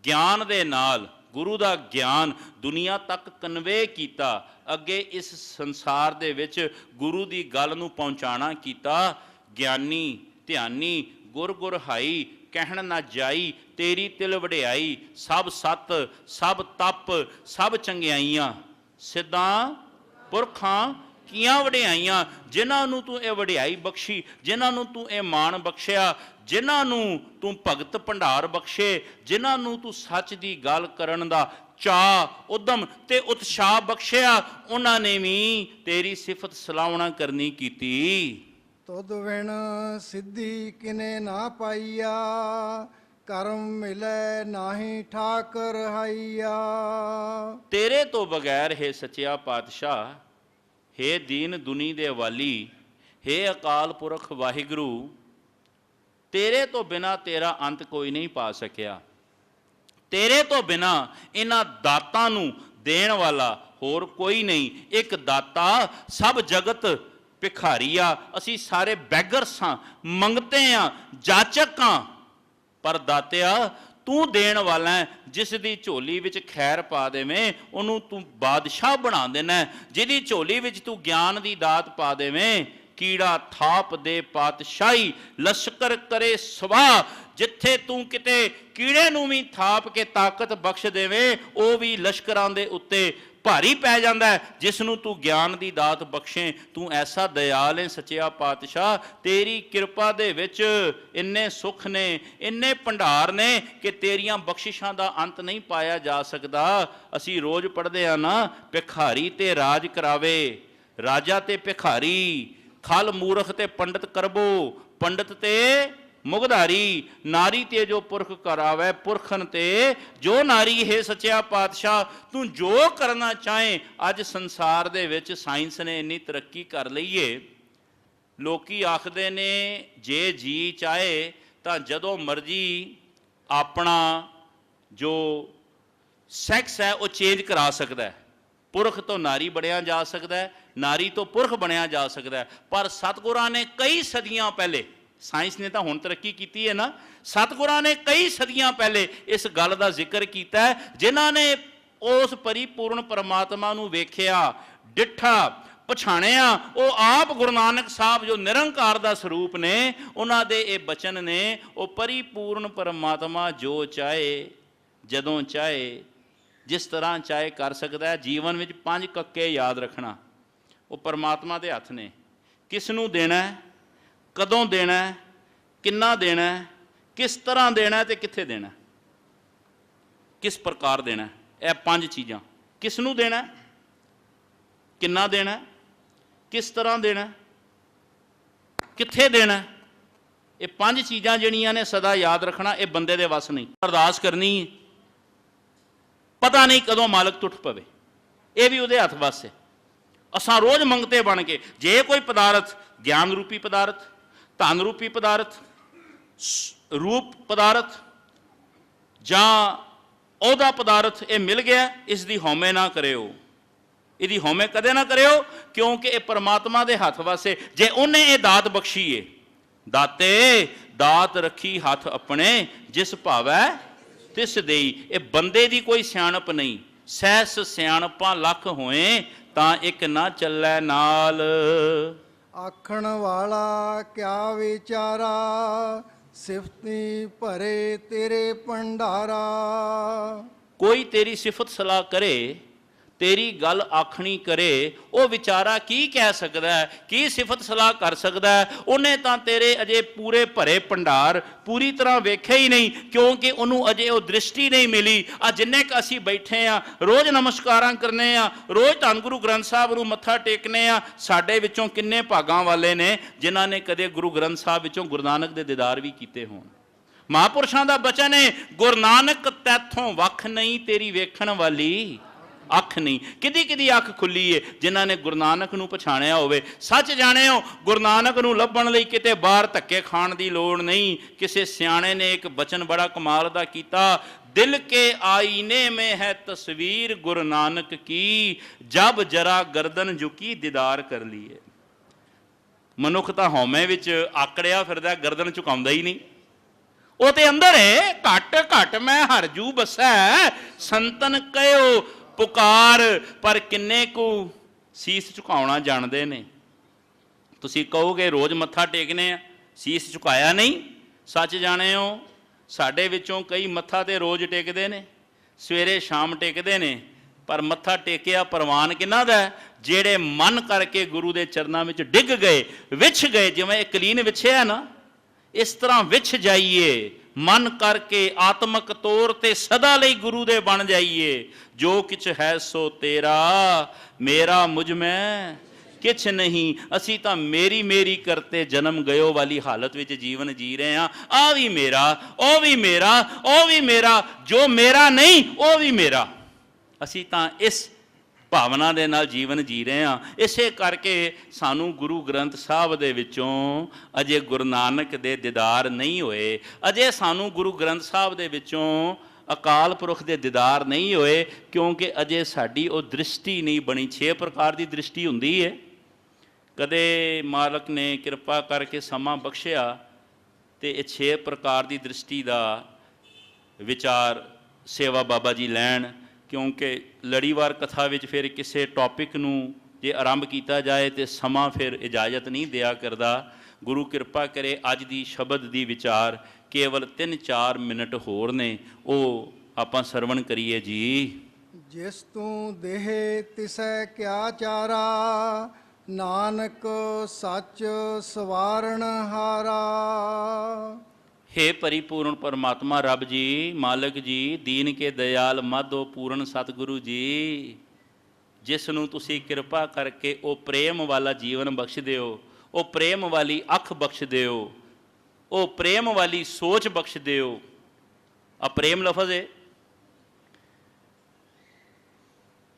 ਗਿਆਨ ਦੇ ਨਾਲ, ਗੁਰੂ ਦਾ ਗਿਆਨ ਦੁਨੀਆ ਤੱਕ ਕਨਵੇ ਕੀਤਾ, ਅੱਗੇ ਇਸ ਸੰਸਾਰ ਦੇ ਵਿੱਚ ਗੁਰੂ ਦੀ ਗੱਲ ਨੂੰ ਪਹੁੰਚਾਉਣਾ ਕੀਤਾ। ਗਿਆਨੀ ਧਿਆਨੀ ਗੁਰ ਗੁਰਹਾਈ, ਕਹਿਣ ਨਾ ਜਾਈ ਤੇਰੀ ਤਿਲ ਵਡਿਆਈ। ਸਭ ਸਤ ਸਭ ਤਪ ਸਭ ਚੰਗਿਆਈਆਂ, ਸਿੱਧਾਂ ਪੁਰਖਾਂ ਕੀਆਂ ਵਡਿਆਈਆਂ। ਜਿਨ੍ਹਾਂ ਨੂੰ ਤੂੰ ਇਹ ਵਡਿਆਈ ਬਖਸ਼ੀ, ਜਿਨ੍ਹਾਂ ਨੂੰ ਤੂੰ ਇਹ ਮਾਣ ਬਖਸ਼ਿਆ, ਜਿਨ੍ਹਾਂ ਨੂੰ ਤੂੰ ਭਗਤ ਭੰਡਾਰ ਬਖਸ਼ੇ, ਜਿਨ੍ਹਾਂ ਨੂੰ ਤੂੰ ਸੱਚ ਦੀ ਗੱਲ ਕਰਨ ਦਾ ਚਾਅ, ਉਦਮ ਤੇ ਉਤਸ਼ਾਹ ਬਖਸ਼ਿਆ, ਉਹਨਾਂ ਨੇ ਵੀ ਤੇਰੀ ਸਿਫਤ ਸਲਾਹੁਣਾ ਕਰਨੀ ਕੀਤੀ। ਤੁਧ ਵਿਣ ਸਿੱਧੀ ਕਿਨੇ ਨਾ ਪਾਈਆ, ਕਰਮ ਮਿਲੈ ਨਾਹੀ ਠਾਕਰ ਹਾਈਆ। ਤੇਰੇ ਤੋਂ ਬਗੈਰ ਹੈ ਸੱਚਿਆ ਪਾਤਸ਼ਾਹ, ਹੈ ਦੀਨ ਦੁਨੀ ਦੇ ਵਾਲੀ, ਹੈ ਅਕਾਲ ਪੁਰਖ ਵਾਹਿਗੁਰੂ, ਤੇਰੇ ਤੋਂ ਬਿਨਾ ਤੇਰਾ ਅੰਤ ਕੋਈ ਨਹੀਂ ਪਾ ਸਕਿਆ। ਤੇਰੇ ਤੋਂ ਬਿਨਾ ਇਹਨਾਂ ਦਾਤਾਂ ਨੂੰ ਦੇਣ ਵਾਲਾ ਹੋਰ ਕੋਈ ਨਹੀਂ। ਇੱਕ ਦਾਤਾ ਸਭ ਜਗਤ ਭਿਖਾਰੀ ਆ। ਅਸੀਂ ਸਾਰੇ ਬੈਗਰਸ ਹਾਂ, ਮੰਗਤੇ ਹਾਂ, ਜਾਚਕ ਹਾਂ, ਪਰ ਦਾਤਿਆ ਤੂੰ ਦੇਣ ਵਾਲਾ ਹੈ, ਜਿਸ ਦੀ ਝੋਲੀ ਵਿੱਚ ਖੈਰ ਪਾ ਦੇਵੇਂ ਉਹਨੂੰ ਤੂੰ ਬਾਦਸ਼ਾਹ ਬਣਾ ਦੇਣਾ, ਜਿਹਦੀ ਝੋਲੀ ਵਿੱਚ ਤੂੰ ਗਿਆਨ ਦੀ ਦਾਤ ਪਾ ਦੇਵੇਂ ਕੀੜਾ ਥਾਪ ਦੇ ਪਾਤਸ਼ਾਹੀ ਲਸ਼ਕਰ ਕਰੇ ਸਵਾ। ਜਿੱਥੇ ਤੂੰ ਕਿਤੇ ਕੀੜੇ ਨੂੰ ਵੀ ਥਾਪ ਕੇ ਤਾਕਤ ਬਖਸ਼ ਦੇਵੇਂ ਉਹ ਵੀ ਲਸ਼ਕਰਾਂ ਦੇ ਉੱਤੇ ਭਾਰੀ ਪੈ ਜਾਂਦਾ ਹੈ। ਜਿਸ ਨੂੰ ਤੂੰ ਗਿਆਨ ਦੀ ਦਾਤ ਬਖਸ਼ੇ, ਤੂੰ ਐਸਾ ਦਇਆਲ ਹੈ ਸੱਚਿਆ ਪਾਤਸ਼ਾਹ, ਤੇਰੀ ਕਿਰਪਾ ਦੇ ਵਿੱਚ ਇੰਨੇ ਸੁੱਖ ਨੇ, ਇੰਨੇ ਭੰਡਾਰ ਨੇ ਕਿ ਤੇਰੀਆਂ ਬਖਸ਼ਿਸ਼ਾਂ ਦਾ ਅੰਤ ਨਹੀਂ ਪਾਇਆ ਜਾ ਸਕਦਾ। ਅਸੀਂ ਰੋਜ਼ ਪੜ੍ਹਦੇ ਆ ਨਾ, ਭਿਖਾਰੀ ਤੇ ਰਾਜ ਕਰਾਵੇ, ਰਾਜਾ ਤੇ ਭਿਖਾਰੀ, ਖਲ ਮੂਰਖ ਤੇ ਪੰਡਤ ਕਰਬੋ, ਪੰਡਤ ਤੇ ਮੁਗਧਾਰੀ, ਨਾਰੀ ਤੇ ਜੋ ਪੁਰਖ ਕਰਾਵੇ, ਪੁਰਖਨ ਤੇ ਜੋ ਨਾਰੀ ਹੈ। ਸੱਚਿਆ ਪਾਤਸ਼ਾਹ ਤੂੰ ਜੋ ਕਰਨਾ ਚਾਹੇ। ਅੱਜ ਸੰਸਾਰ ਦੇ ਵਿੱਚ ਸਾਇੰਸ ਨੇ ਇੰਨੀ ਤਰੱਕੀ ਕਰ ਲਈ ਏ, ਲੋਕੀ ਆਖਦੇ ਨੇ ਜੇ ਜੀ ਚਾਹੇ ਤਾਂ ਜਦੋਂ ਮਰਜ਼ੀ ਆਪਣਾ ਜੋ ਸੈਕਸ ਹੈ ਉਹ ਚੇਂਜ ਕਰਾ ਸਕਦਾ ਹੈ। ਪੁਰਖ ਤੋਂ ਨਾਰੀ ਬਣਿਆ ਜਾ ਸਕਦਾ ਹੈ, ਨਾਰੀ ਤੋਂ ਪੁਰਖ ਬਣਿਆ ਜਾ ਸਕਦਾ ਹੈ। ਪਰ ਸਤਿਗੁਰਾਂ ਨੇ ਕਈ ਸਦੀਆਂ ਪਹਿਲੇ, ਸਾਇੰਸ ਨੇ ਤਾਂ ਹੁਣ ਤਰੱਕੀ ਕੀਤੀ ਹੈ ਨਾ, ਸਤਿਗੁਰਾਂ ਨੇ ਕਈ ਸਦੀਆਂ ਪਹਿਲੇ ਇਸ ਗੱਲ ਦਾ ਜ਼ਿਕਰ ਕੀਤਾ ਹੈ। ਜਿਨ੍ਹਾਂ ਨੇ ਉਸ ਪਰਿਪੂਰਨ ਪਰਮਾਤਮਾ ਨੂੰ ਵੇਖਿਆ, ਡਿੱਠਾ, ਪਛਾਣਿਆ, ਉਹ ਆਪ ਗੁਰੂ ਨਾਨਕ ਸਾਹਿਬ ਜੋ ਨਿਰੰਕਾਰ ਦਾ ਸਰੂਪ ਨੇ, ਉਹਨਾਂ ਦੇ ਇਹ ਬਚਨ ਨੇ। ਉਹ ਪਰਿਪੂਰਨ ਪਰਮਾਤਮਾ ਜੋ ਚਾਹੇ, ਜਦੋਂ ਚਾਹੇ, ਜਿਸ ਤਰ੍ਹਾਂ ਚਾਹੇ ਕਰ ਸਕਦਾ ਹੈ। ਜੀਵਨ ਵਿੱਚ 5 ਕੱਕੇ ਯਾਦ ਰੱਖਣਾ, ਉਹ ਪਰਮਾਤਮਾ ਦੇ ਹੱਥ ਨੇ। ਕਿਸ ਨੂੰ ਦੇਣਾ, ਕਦੋਂ ਦੇਣਾ, ਕਿੰਨਾ ਦੇਣਾ, ਕਿਸ ਤਰ੍ਹਾਂ ਦੇਣਾ ਤੇ ਕਿੱਥੇ ਦੇਣਾ, ਕਿਸ ਪ੍ਰਕਾਰ ਦੇਣਾ। ਇਹ 5 ਚੀਜ਼ਾਂ, ਕਿਸ ਨੂੰ ਦੇਣਾ, ਕਿੰਨਾ ਦੇਣਾ, ਕਿਸ ਤਰ੍ਹਾਂ ਦੇਣਾ, ਕਿੱਥੇ ਦੇਣਾ। ਇਹ 5 ਚੀਜ਼ਾਂ ਜਿਹੜੀਆਂ ਨੇ ਸਦਾ ਯਾਦ ਰੱਖਣਾ। ਇਹ ਬੰਦੇ ਦੇ ਵੱਸ ਨਹੀਂ। ਅਰਦਾਸ ਕਰਨੀ, ਪਤਾ ਨਹੀਂ ਕਦੋਂ ਮਾਲਕ ਟੁੱਟ ਪਵੇ, ਇਹ ਵੀ ਉਹਦੇ ਹੱਥ ਵੱਸ ਹੈ। ਅਸਾਂ ਰੋਜ਼ ਮੰਗਤੇ ਬਣ ਕੇ, ਜੇ ਕੋਈ ਪਦਾਰਥ, ਗਿਆਨ ਰੂਪੀ ਪਦਾਰਥ, ਧਨ ਰੂਪੀ ਪਦਾਰਥ, ਰੂਪ ਪਦਾਰਥ ਜਾਂ ਉਹਦਾ ਪਦਾਰਥ ਇਹ ਮਿਲ ਗਿਆ, ਇਸ ਦੀ ਹਉਮੈ ਨਾ ਕਰਿਓ, ਇਹਦੀ ਹਉਮੈ ਕਦੇ ਨਾ ਕਰਿਓ, ਕਿਉਂਕਿ ਇਹ ਪਰਮਾਤਮਾ ਦੇ ਹੱਥ ਵਾਸੇ। ਜੇ ਉਹਨੇ ਇਹ ਦਾਤ ਬਖਸ਼ੀ ਏ, ਦਾਤੇ ਦਾਤ ਰੱਖੀ ਹੱਥ ਆਪਣੇ, ਜਿਸ ਭਾਵੈ ਤਿਸ ਦੇਈ। ਇਹ ਬੰਦੇ ਦੀ ਕੋਈ ਸਿਆਣਪ ਨਹੀਂ। ਸਹਿਸ ਸਿਆਣਪਾਂ ਲੱਖ ਹੋਏ ਤਾਂ ਇੱਕ ਨਾ ਚੱਲੈ ਨਾਲ। ਆਖਣ ਵਾਲਾ ਕਿਆ ਵਿਚਾਰਾ, ਸਿਫਤੀ ਭਰੇ ਤੇਰੇ ਭੰਡਾਰਾ। ਕੋਈ ਤੇਰੀ ਸਿਫਤ ਸਲਾਹ ਕਰੇ, ਤੇਰੀ ਗੱਲ ਆਖਣੀ ਕਰੇ, ਉਹ ਵਿਚਾਰਾ ਕੀ ਕਹਿ ਸਕਦਾ ਹੈ, ਕੀ ਸਿਫਤ ਸਲਾਹ ਕਰ ਸਕਦਾ ਹੈ। ਉਹਨੇ ਤਾਂ ਤੇਰੇ ਅਜੇ ਪੂਰੇ ਭਰੇ ਭੰਡਾਰ ਪੂਰੀ ਤਰ੍ਹਾਂ ਵੇਖੇ ਹੀ ਨਹੀਂ, ਕਿਉਂਕਿ ਉਹਨੂੰ ਅਜੇ ਉਹ ਦ੍ਰਿਸ਼ਟੀ ਨਹੀਂ ਮਿਲੀ। ਆ ਜਿੰਨੇ ਕ ਅਸੀਂ ਬੈਠੇ ਆ, ਰੋਜ਼ ਨਮਸਕਾਰਾਂ ਕਰਨੇ ਆ, ਰੋਜ਼ ਧੰਨ ਗੁਰੂ ਗ੍ਰੰਥ ਸਾਹਿਬ ਨੂੰ ਮੱਥਾ ਟੇਕਨੇ ਆ, ਸਾਡੇ ਵਿੱਚੋਂ ਕਿੰਨੇ ਭਾਗਾਂ ਵਾਲੇ ਨੇ ਜਿਨ੍ਹਾਂ ਨੇ ਕਦੇ ਗੁਰੂ ਗ੍ਰੰਥ ਸਾਹਿਬ ਵਿੱਚੋਂ ਗੁਰੂ ਨਾਨਕ ਦੇ ਦੀਦਾਰ ਵੀ ਕੀਤੇ ਹੋਣ। ਮਹਾਂਪੁਰਸ਼ਾਂ ਦਾ ਬਚਨ ਹੈ, ਗੁਰੂ ਨਾਨਕ ਤੈਥੋਂ ਵੱਖ ਨਹੀਂ, ਤੇਰੀ ਵੇਖਣ ਵਾਲੀ ਅੱਖ ਨਹੀਂ। ਕਿਹਦੀ ਕਿਹਦੀ ਅੱਖ ਖੁੱਲੀ ਏ, ਜਿਨ੍ਹਾਂ ਨੇ ਗੁਰੂ ਨਾਨਕ ਨੂੰ ਪਛਾਣਿਆ ਹੋਵੇ। ਸੱਚ ਜਾਣਿਓ, ਗੁਰੂ ਨਾਨਕ ਨੂੰ ਲੱਭਣ ਲਈ ਕਿਤੇ ਬਾਹਰ ਧੱਕੇ ਖਾਣ ਦੀ ਲੋੜ ਨਹੀਂ। ਕਿਸੇ ਸਿਆਣੇ ਨੇ ਇੱਕ ਬਚਨ ਬੜਾ ਕਮਾਲ ਦਾ ਕੀਤਾ, ਦਿਲ ਕੇ ਆਈਨੇ ਮੇਂ ਹੈ ਤਸਵੀਰ ਗੁਰੂ ਨਾਨਕ ਕੀ, ਜਬ ਜਰਾ ਗਰਦਨ ਝੁਕੀ ਦੀਦਾਰ ਕਰ ਲਈਏ। ਮਨੁੱਖ ਤਾਂ ਹਉਮੈ ਵਿੱਚ ਆਕੜਿਆ ਫਿਰਦਾ, ਗਰਦਨ ਝੁਕਾਉਂਦਾ ਹੀ ਨਹੀਂ। ਉਹ ਤੇ ਅੰਦਰ ਹੈ, ਘਟ ਘਟ ਮੈਂ ਹਰਜੂ ਬਸੈ, ਸੰਤਨ ਕਹਿਓ ਪੁਕਾਰ। ਪਰ ਕਿੰਨੇ ਕੁ ਸੀਸ ਝੁਕਾਉਣਾ ਜਾਣਦੇ ਨੇ। ਤੁਸੀਂ ਕਹੋਗੇ ਰੋਜ਼ ਮੱਥਾ ਟੇਕਨੇ ਆ, ਸੀਸ ਝੁਕਾਇਆ ਨਹੀਂ। ਸੱਚ ਜਾਣਿਓ, ਸਾਡੇ ਵਿੱਚੋਂ ਕਈ ਮੱਥਾ ਤੇ ਰੋਜ਼ ਟੇਕਦੇ ਨੇ, ਸਵੇਰੇ ਸ਼ਾਮ ਟੇਕਦੇ ਨੇ, ਪਰ ਮੱਥਾ ਟੇਕਿਆ ਪ੍ਰਵਾਨ ਕਿਹਨਾਂ ਦਾ? ਜਿਹੜੇ ਮਨ ਕਰਕੇ ਗੁਰੂ ਦੇ ਚਰਨਾਂ ਵਿੱਚ ਡਿੱਗ ਗਏ, ਵਿਛ ਗਏ। ਜਿਵੇਂ ਇਹ ਕਲੀਨ ਵਿਛਿਆ ਨਾ, ਇਸ ਤਰ੍ਹਾਂ ਵਿਛ ਜਾਈਏ ਮਨ ਕਰਕੇ, ਆਤਮਕ ਤੌਰ ਤੇ ਸਦਾ ਲਈ ਗੁਰੂ ਦੇ ਬਣ ਜਾਈਏ। ਜੋ ਕਿਛ ਹੈ ਸੋ ਤੇਰਾ, ਮੇਰਾ ਮੁਝ ਮੈਂ ਕਿਛ ਨਹੀਂ। ਅਸੀਂ ਤਾਂ ਮੇਰੀ ਮੇਰੀ ਕਰਤੇ ਜਨਮ ਗਇਓ ਵਾਲੀ ਹਾਲਤ ਵਿੱਚ ਜੀਵਨ ਜੀ ਰਹੇ ਹਾਂ। ਆ ਵੀ ਮੇਰਾ, ਉਹ ਵੀ ਮੇਰਾ, ਉਹ ਵੀ ਮੇਰਾ, ਜੋ ਮੇਰਾ ਨਹੀਂ ਉਹ ਵੀ ਮੇਰਾ। ਅਸੀਂ ਤਾਂ ਇਸ ਭਾਵਨਾ ਦੇ ਨਾਲ ਜੀਵਨ ਜੀ ਰਹੇ ਹਾਂ। ਇਸੇ ਕਰਕੇ ਸਾਨੂੰ ਗੁਰੂ ਗ੍ਰੰਥ ਸਾਹਿਬ ਦੇ ਵਿੱਚੋਂ ਅਜੇ ਗੁਰੂ ਨਾਨਕ ਦੇ ਦੀਦਾਰ ਨਹੀਂ ਹੋਏ। ਅਜੇ ਸਾਨੂੰ ਗੁਰੂ ਗ੍ਰੰਥ ਸਾਹਿਬ ਦੇ ਵਿੱਚੋਂ ਅਕਾਲ ਪੁਰਖ ਦੇ ਦੀਦਾਰ ਨਹੀਂ ਹੋਏ, ਕਿਉਂਕਿ ਅਜੇ ਸਾਡੀ ਉਹ ਦ੍ਰਿਸ਼ਟੀ ਨਹੀਂ ਬਣੀ। 6 ਪ੍ਰਕਾਰ ਦੀ ਦ੍ਰਿਸ਼ਟੀ ਹੁੰਦੀ ਹੈ। ਕਦੇ ਮਾਲਕ ਨੇ ਕਿਰਪਾ ਕਰਕੇ ਸਮਾਂ ਬਖਸ਼ਿਆ ਤੇ ਇਹ 6 ਪ੍ਰਕਾਰ ਦੀ ਦ੍ਰਿਸ਼ਟੀ ਦਾ ਵਿਚਾਰ ਸੇਵਾ ਬਾਬਾ ਜੀ ਲੈਣ, ਕਿਉਂਕਿ ਲੜੀਵਾਰ ਕਥਾ ਵਿੱਚ ਫਿਰ ਕਿਸੇ ਟੌਪਿਕ ਨੂੰ ਜੇ ਆਰੰਭ ਕੀਤਾ ਜਾਏ ਤਾਂ ਸਮਾਂ ਫਿਰ ਇਜਾਜ਼ਤ ਨਹੀਂ ਦਿਆ ਕਰਦਾ। ਗੁਰੂ ਕਿਰਪਾ ਕਰੇ ਅੱਜ ਦੀ ਸ਼ਬਦ ਦੀ ਵਿਚਾਰ ਕੇਵਲ 3-4 ਮਿੰਟ ਹੋਰ ਨੇ, ਉਹ ਆਪਾਂ ਸਰਵਣ ਕਰੀਏ ਜੀ। ਜਿਸ ਤੂੰ ਦੇਹ ਤਿਸੈ ਕਿਆ ਚਾਰਾ, ਨਾਨਕ ਸੱਚ ਸਵਾਰਨ ਹਾਰਾ। हे परिपूर्ण परमात्मा रब जी, मालिक जी, दीन के दयाल माधो पूर्ण सतगुरु जी, जिस नूं तुसीं किरपा करके वो प्रेम वाला जीवन बख्श दिओ, वो प्रेम वाली अख बख्श दिओ, वो प्रेम वाली सोच बख्श दिओ। आ प्रेम लफज है।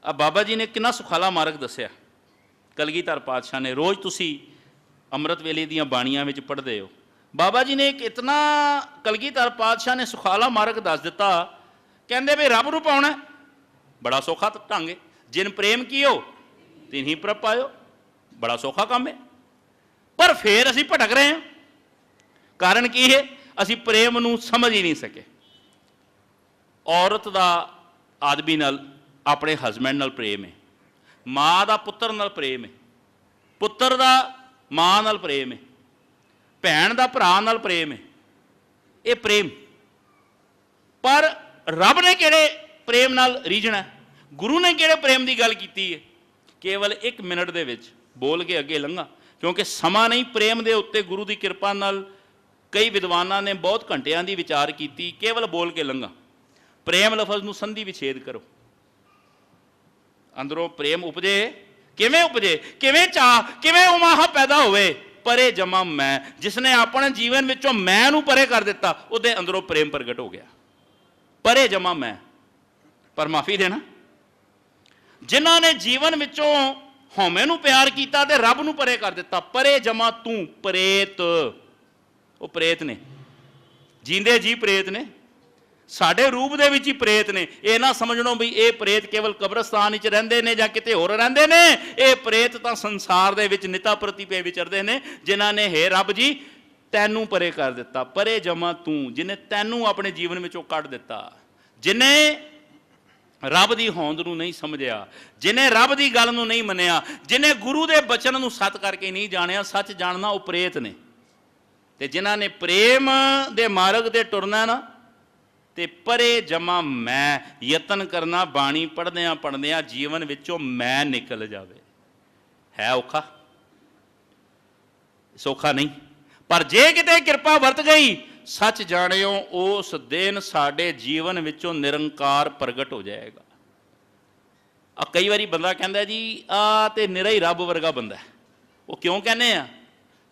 आ बाबा जी ने कितना सुखाला मार्ग दस्या कलगीधर पातशाह ने। रोज़ तुसीं अमृत वेले दीयां बाणियां विच पढ़दे हो। बाबा जी ने एक इतना कलगीधर पातशाह ने सुखाला मार्ग दस दिता, कहते भी रब नूं पाउणा बड़ा सौखा ढंग है, जिन प्रेम कियो तिन ही प्रभ पायो, बड़ा सौखा काम है। पर फिर असीं भटक रहे हैं, कारण की है? असीं प्रेम नूं समझ ही नहीं सके। औरत दा आदमी नाल अपने हसबैंड नाल प्रेम है, माँ दा पुत्तर नाल प्रेम है, पुत्तर दा माँ नाल प्रेम है, भैन का भरा नाल प्रेम है, ये प्रेम। पर रब ने किहड़े प्रेम नाल रीझना है, गुरु ने किहड़े प्रेम की गल की है? केवल 1 मिनट दे विच बोल के अगे लंघा, क्योंकि समा नहीं। प्रेम के उत्ते गुरु की कृपा नाल कई विद्वानां ने बहुत घंटियां की विचार की, केवल बोल के लंघा। प्रेम लफज नूं संधि विछेद करो, अंदरों प्रेम उपजे। किवें उपजे? किवें चाह, किवें उमाह पैदा होवे? परे जमा मैं, जिसने अपने जीवन विचों मैं नूं परे कर दिता, उहदे अंदरों प्रेम प्रगट हो गया। परे जमा मैं, पर माफी देना। जिन्हां ने जीवन विचों हौमे नूं प्यार कीता ते रब नूं परे कर दिता, परे जमा तू प्रेत। वो प्रेत ने, जींदे जी प्रेत ने, साडे रूप दे विच ही प्रेत ने। ये ना समझणो भी ये प्रेत केवल कब्रस्तान विच रहिंदे ने जां किते होर रहिंदे ने। ये प्रेत तां संसार दे विच निता प्रति पे विचरदे ने, जिन्हां ने हे रब जी तैनूं परे कर दिता। परे जमा तू, जिन्हें तैनूं अपने जीवन विचों कढ दिता, जिन्हें रब दी होंद नूं नहीं समझिया, जिन्हें रब दी गल नूं नहीं मन्निया, जिन्हें गुरु दे बचन नूं सत करके नहीं जाणिया। सच जानना वो प्रेत ने। ते जिन्हां ने प्रेम दे मार्ग ते टुरना ना, ते परे जमा मैं। यतन करना बाणी पढ़द्या पढ़द्या जीवन विचों मैं निकल जावे। है औखा? सौखा नहीं। पर जे किते कृपा वरत गई, सच जानियो उस दिन साडे जीवन विचों निरंकार प्रगट हो जाएगा। कई बारी बंदा कहता जी आ ते निरा ही रब वर्गा बंदा है। वो क्यों कहने आ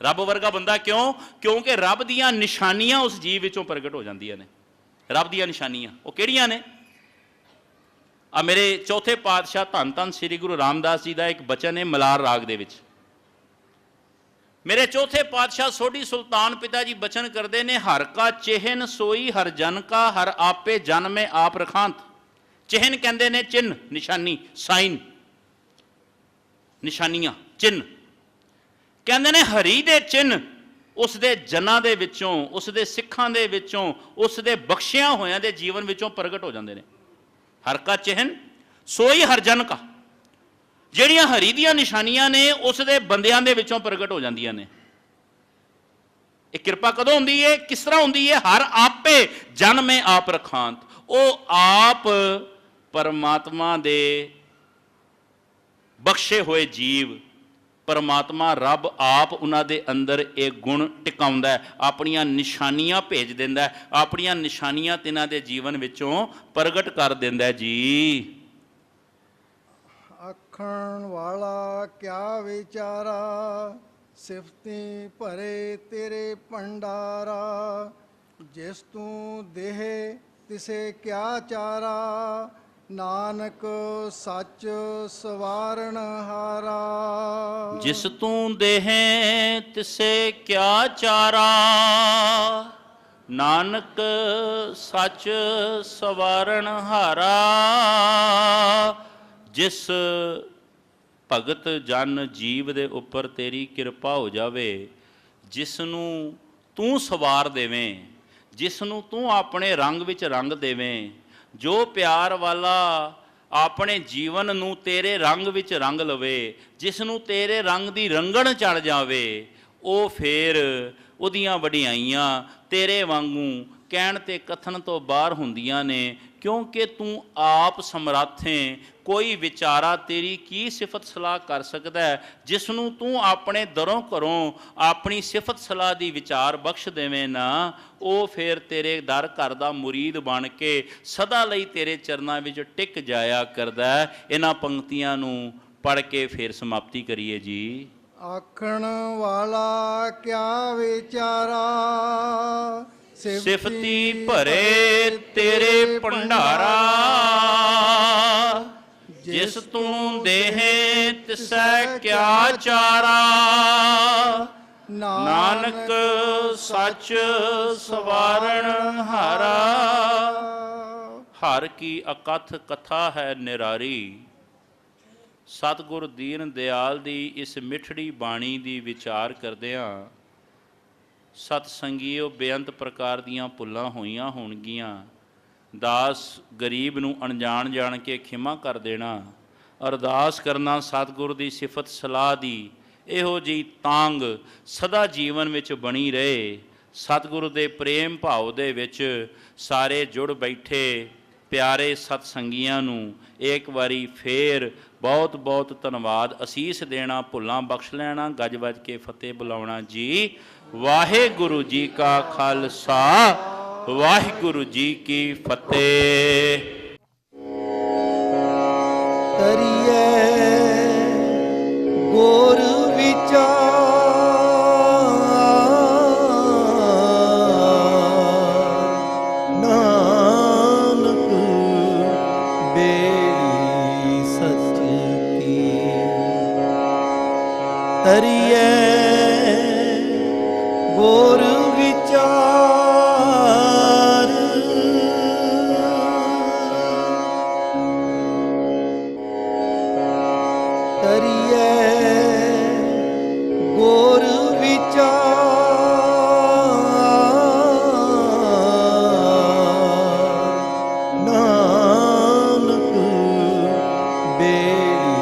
रब वर्गा बंदा? क्यों? क्योंकि रब दियां निशानियां उस जीव विचों प्रगट हो जांदियां ने। रब दियां निशानियां वो किहड़ियां ने? आ मेरे चौथे पातशाह धन धन श्री गुरु रामदास जी का एक बचन है मलार राग दे विच। मेरे चौथे पातशाह सोढ़ी सुल्तान पिता जी बचन करते ने, हर का चिन्ह सोई हर जन का, हर आपे जन में आप रखांत। चिन्ह कहते ने चिन्ह, निशानी, साइन, निशानियां, चिन्ह कहते ने। हरी दे चिन्ह उस दे जनां दे विचों, उस दे सिखां दे विचों, उस दे बख्शियां होयां दे जीवन विचों प्रगट हो जाते हैं। हर का चिन्ह सोई हर जन का, ਜਿਹੜੀਆਂ हरी ਦੀਆਂ ਨਿਸ਼ਾਨੀਆਂ ਨੇ ਉਸ ਦੇ ਬੰਦਿਆਂ ਦੇ ਵਿੱਚੋਂ ਪ੍ਰਗਟ ਹੋ ਜਾਂਦੀਆਂ ਨੇ। ਇਹ ਕਿਰਪਾ ਕਦੋਂ ਹੁੰਦੀ ਹੈ? ਕਿਸ ਤਰ੍ਹਾਂ ਹੁੰਦੀ ਹੈ? ਹਰ ਆਪੇ ਜਨ ਮੈਂ ਆਪ ਰਖਾਂਤ। ਉਹ ਆਪ ਪਰਮਾਤਮਾ ਦੇ ਬਖਸ਼ੇ ਹੋਏ ਜੀਵ, परमात्मा रब आप उन्होंने अंदर एक गुण टिकाउंदा है, अपनियां निशानियां भेज दिंदा है, अपनियां निशानियां तिन्हां दे जीवन विचों प्रगट कर दिंदा है जी। आखण वाला क्या विचारा, सिफती भरे तेरे भंडारा। जिस तू देह तिसे क्या चारा, नानक सच सवारण हारा। जिस तू देह तिसे क्या चारा, नानक सच सवारण हारा। जिस भगत जन जीव दे उपर तेरी कृपा हो जावे, जिस नूं तू सवार देवें, ਜਿਸ ਨੂੰ ਤੂੰ ਆਪਣੇ ਰੰਗ ਵਿੱਚ ਰੰਗ ਦੇਵੇਂ, ਜੋ ਪਿਆਰ ਵਾਲਾ ਆਪਣੇ ਜੀਵਨ ਨੂੰ ਤੇਰੇ ਰੰਗ ਵਿੱਚ ਰੰਗ ਲਵੇ, ਜਿਸ ਨੂੰ ਤੇਰੇ ਰੰਗ ਦੀ ਰੰਗਣ ਚੜ ਜਾਵੇ, ਉਹ ਫੇਰ ਉਹਦੀਆਂ ਵਡਿਆਈਆਂ ਤੇਰੇ ਵਾਂਗੂ ਕਹਿਣ ਤੇ ਕਥਨ ਤੋਂ ਬਾਹਰ ਹੁੰਦੀਆਂ ਨੇ, ਕਿਉਂਕਿ ਤੂੰ ਆਪ ਸਮਰੱਥ ਹੈ। ਕੋਈ ਵਿਚਾਰਾ ਤੇਰੀ ਕੀ ਸਿਫਤ ਸਲਾਹ ਕਰ ਸਕਦਾ ਹੈ? ਜਿਸ ਨੂੰ ਤੂੰ ਆਪਣੇ ਦਰੋਂ ਘਰੋਂ ਆਪਣੀ ਸਿਫਤ ਸਲਾਹ ਦੀ ਵਿਚਾਰ ਬਖਸ਼ ਦੇਵੇਂ ਨਾ, ਉਹ ਫਿਰ ਤੇਰੇ ਦਰ ਘਰ ਦਾ ਮੁਰੀਦ ਬਣ ਕੇ ਸਦਾ ਲਈ ਤੇਰੇ ਚਰਨਾਂ ਵਿੱਚ ਟਿਕ ਜਾਇਆ ਕਰਦਾ ਹੈ। ਇਹਨਾਂ ਪੰਕਤੀਆਂ ਨੂੰ ਪੜ੍ਹ ਕੇ ਫਿਰ ਸਮਾਪਤੀ ਕਰੀਏ ਜੀ। ਆਖਣ ਵਾਲਾ ਕਿਆ ਵਿਚਾਰਾ, ਸਿਫਤੀ ਭਰੇ ਤੇਰੇ ਭੰਡਾਰਾ, ਜਿਸ ਤੂੰ ਦੇਹੇ ਤਿਸੈ ਕਿਆ ਚਾਰਾ, ਨਾਨਕ ਸੱਚ ਸਵਾਰਣ ਹਾਰਾ। ਹਰ ਕੀ ਅਕਥ ਕਥਾ ਹੈ ਨਿਰਾਰੀ। ਸਤਿਗੁਰ ਦੀਨ ਦਿਆਲ ਦੀ ਇਸ ਮਿੱਠੜੀ ਬਾਣੀ ਦੀ ਵਿਚਾਰ ਕਰਦਿਆਂ ਸਤ ਸੰਗੀਓ ਬੇਅੰਤ ਪ੍ਰਕਾਰ ਦੀਆਂ ਭੁੱਲਾਂ ਹੋਈਆਂ ਹੋਣਗੀਆਂ। ਦਾਸ ਗਰੀਬ ਨੂੰ ਅਣਜਾਣ ਜਾਣ ਕੇ ਖਿਮਾ ਕਰ ਦੇਣਾ। ਅਰਦਾਸ ਕਰਨਾ ਸਤਿਗੁਰ ਦੀ ਸਿਫਤ ਸਲਾਹ ਦੀ ਇਹੋ ਜਿਹੀ ਤਾਂਗ ਸਦਾ ਜੀਵਨ ਵਿੱਚ ਬਣੀ ਰਹੇ। ਸਤਿਗੁਰੂ ਦੇ ਪ੍ਰੇਮ ਭਾਵ ਦੇ ਵਿੱਚ ਸਾਰੇ ਜੁੜ ਬੈਠੇ ਪਿਆਰੇ ਸਤ ਸੰਗੀਆਂ ਨੂੰ ਇੱਕ ਵਾਰੀ ਫੇਰ ਬਹੁਤ ਬਹੁਤ ਧੰਨਵਾਦ ਅਸੀਸ ਦੇਣਾ, ਭੁੱਲਾਂ ਬਖਸ਼ ਲੈਣਾ, ਗੱਜ ਵੱਜ ਕੇ ਫਤਿਹ ਬੁਲਾਉਣਾ ਜੀ। ਵਾਹਿਗੁਰੂ ਜੀ ਕਾ ਖਾਲਸਾ, ਵਾਹਿਗੁਰੂ ਜੀ ਕੀ ਫਤਿਹ। ਕਰੀਏ ਗੁਰ ਵਿਚਾਰ, ਨਾਨਕ ਬੇੜੀ ਸੱਚ ਕੀ। ਕਰੀਏ ਗੁਰ ਵਿਚਾਰ, ਕਰੀਏ ਗੁਰ ਵਿਚਾਰ, ਨਾਨਕ ਬੇੜੀ